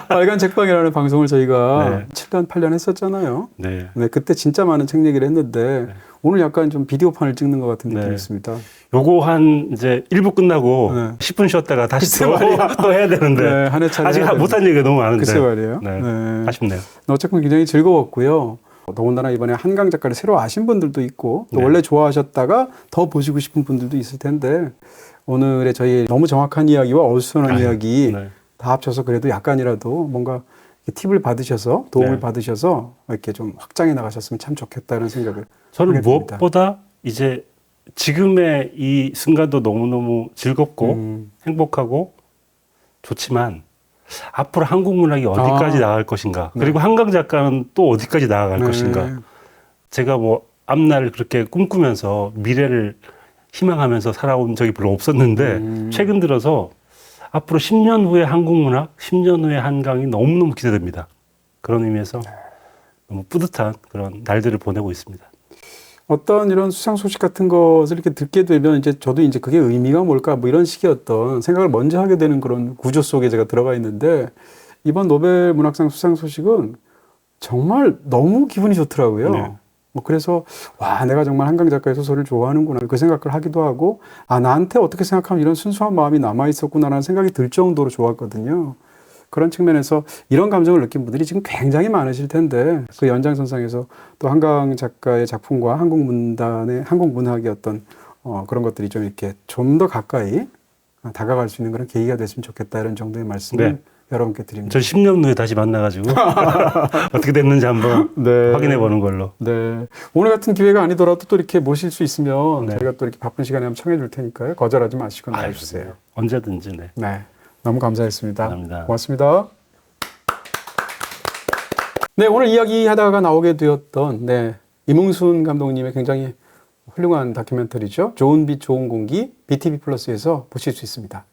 Speaker 2: 빨간 책방이라는 방송을 저희가 7년, 8년 했었잖아요.
Speaker 1: 네.
Speaker 2: 네, 그때 진짜 많은 책 얘기를 했는데 오늘 약간 좀 비디오판을 찍는 것 같은 느낌이 있습니다.
Speaker 1: 요거 한 이제 1부 끝나고 10분 쉬었다가 다시 또 해야 되는데
Speaker 2: 네, 한 회차를
Speaker 1: 아직 못한 얘기가 너무 많은데
Speaker 2: 글쎄 말이에요.
Speaker 1: 네.
Speaker 2: 네.
Speaker 1: 아쉽네요.
Speaker 2: 어쨌든 굉장히 즐거웠고요. 더군다나 이번에 한강 작가를 새로 아신 분들도 있고 또
Speaker 1: 네.
Speaker 2: 원래 좋아하셨다가 더 보시고 싶은 분들도 있을 텐데 오늘의 저희 너무 정확한 이야기와 어수선한 이야기 다 합쳐서 그래도 약간이라도 뭔가 팁을 받으셔서 도움을 받으셔서 이렇게 좀 확장해 나가셨으면 참 좋겠다는 생각을
Speaker 1: 저는
Speaker 2: 하게 됩니다.
Speaker 1: 무엇보다 이제 지금의 이 순간도 너무너무 즐겁고 행복하고 좋지만 앞으로 한국 문학이 어디까지 나갈 것인가.
Speaker 2: 네.
Speaker 1: 그리고 한강 작가는 또 어디까지 나아갈 것인가. 제가 뭐 앞날을 그렇게 꿈꾸면서 미래를 희망하면서 살아온 적이 별로 없었는데 최근 들어서 앞으로 10년 후에 한국 문학, 10년 후에 한강이 너무너무 기대됩니다. 그런 의미에서 너무 뿌듯한 그런 날들을 보내고 있습니다.
Speaker 2: 어떤 이런 수상 소식 같은 것을 이렇게 듣게 되면 이제 저도 이제 그게 의미가 뭘까 뭐 이런 식의 어떤 생각을 먼저 하게 되는 그런 구조 속에 제가 들어가 있는데 이번 노벨 문학상 수상 소식은 정말 너무 기분이 좋더라고요.
Speaker 1: 네.
Speaker 2: 뭐 그래서 와 내가 정말 한강 작가의 소설을 좋아하는구나 그 생각을 하기도 하고 아 나한테 어떻게 생각하면 이런 순수한 마음이 남아 있었구나라는 생각이 들 정도로 좋았거든요. 그런 측면에서 이런 감정을 느낀 분들이 지금 굉장히 많으실 텐데 그 연장선상에서 또 한강 작가의 작품과 한국 문단의 한국 문학의 어떤 그런 것들이 좀 이렇게 좀 더 가까이 다가갈 수 있는 그런 계기가 됐으면 좋겠다 이런 정도의 말씀을
Speaker 1: 네.
Speaker 2: 여러분께 드립니다.
Speaker 1: 저 10년 후에 다시 만나가지고 어떻게 됐는지 한번
Speaker 2: 네.
Speaker 1: 확인해 보는 걸로.
Speaker 2: 네. 오늘 같은 기회가 아니더라도 또 이렇게 모실 수 있으면
Speaker 1: 네.
Speaker 2: 저희가 또 이렇게 바쁜 시간에 한번 청해 줄 테니까요. 거절하지 마시고 나와주세요.
Speaker 1: 언제든지. 네.
Speaker 2: 네. 너무 감사했습니다.
Speaker 1: 감사합니다.
Speaker 2: 고맙습니다. 네, 오늘 이야기하다가 나오게 되었던 이몽순 감독님의 굉장히 훌륭한 다큐멘터리죠. 좋은 빛, 좋은 공기, BTV 플러스에서 보실 수 있습니다.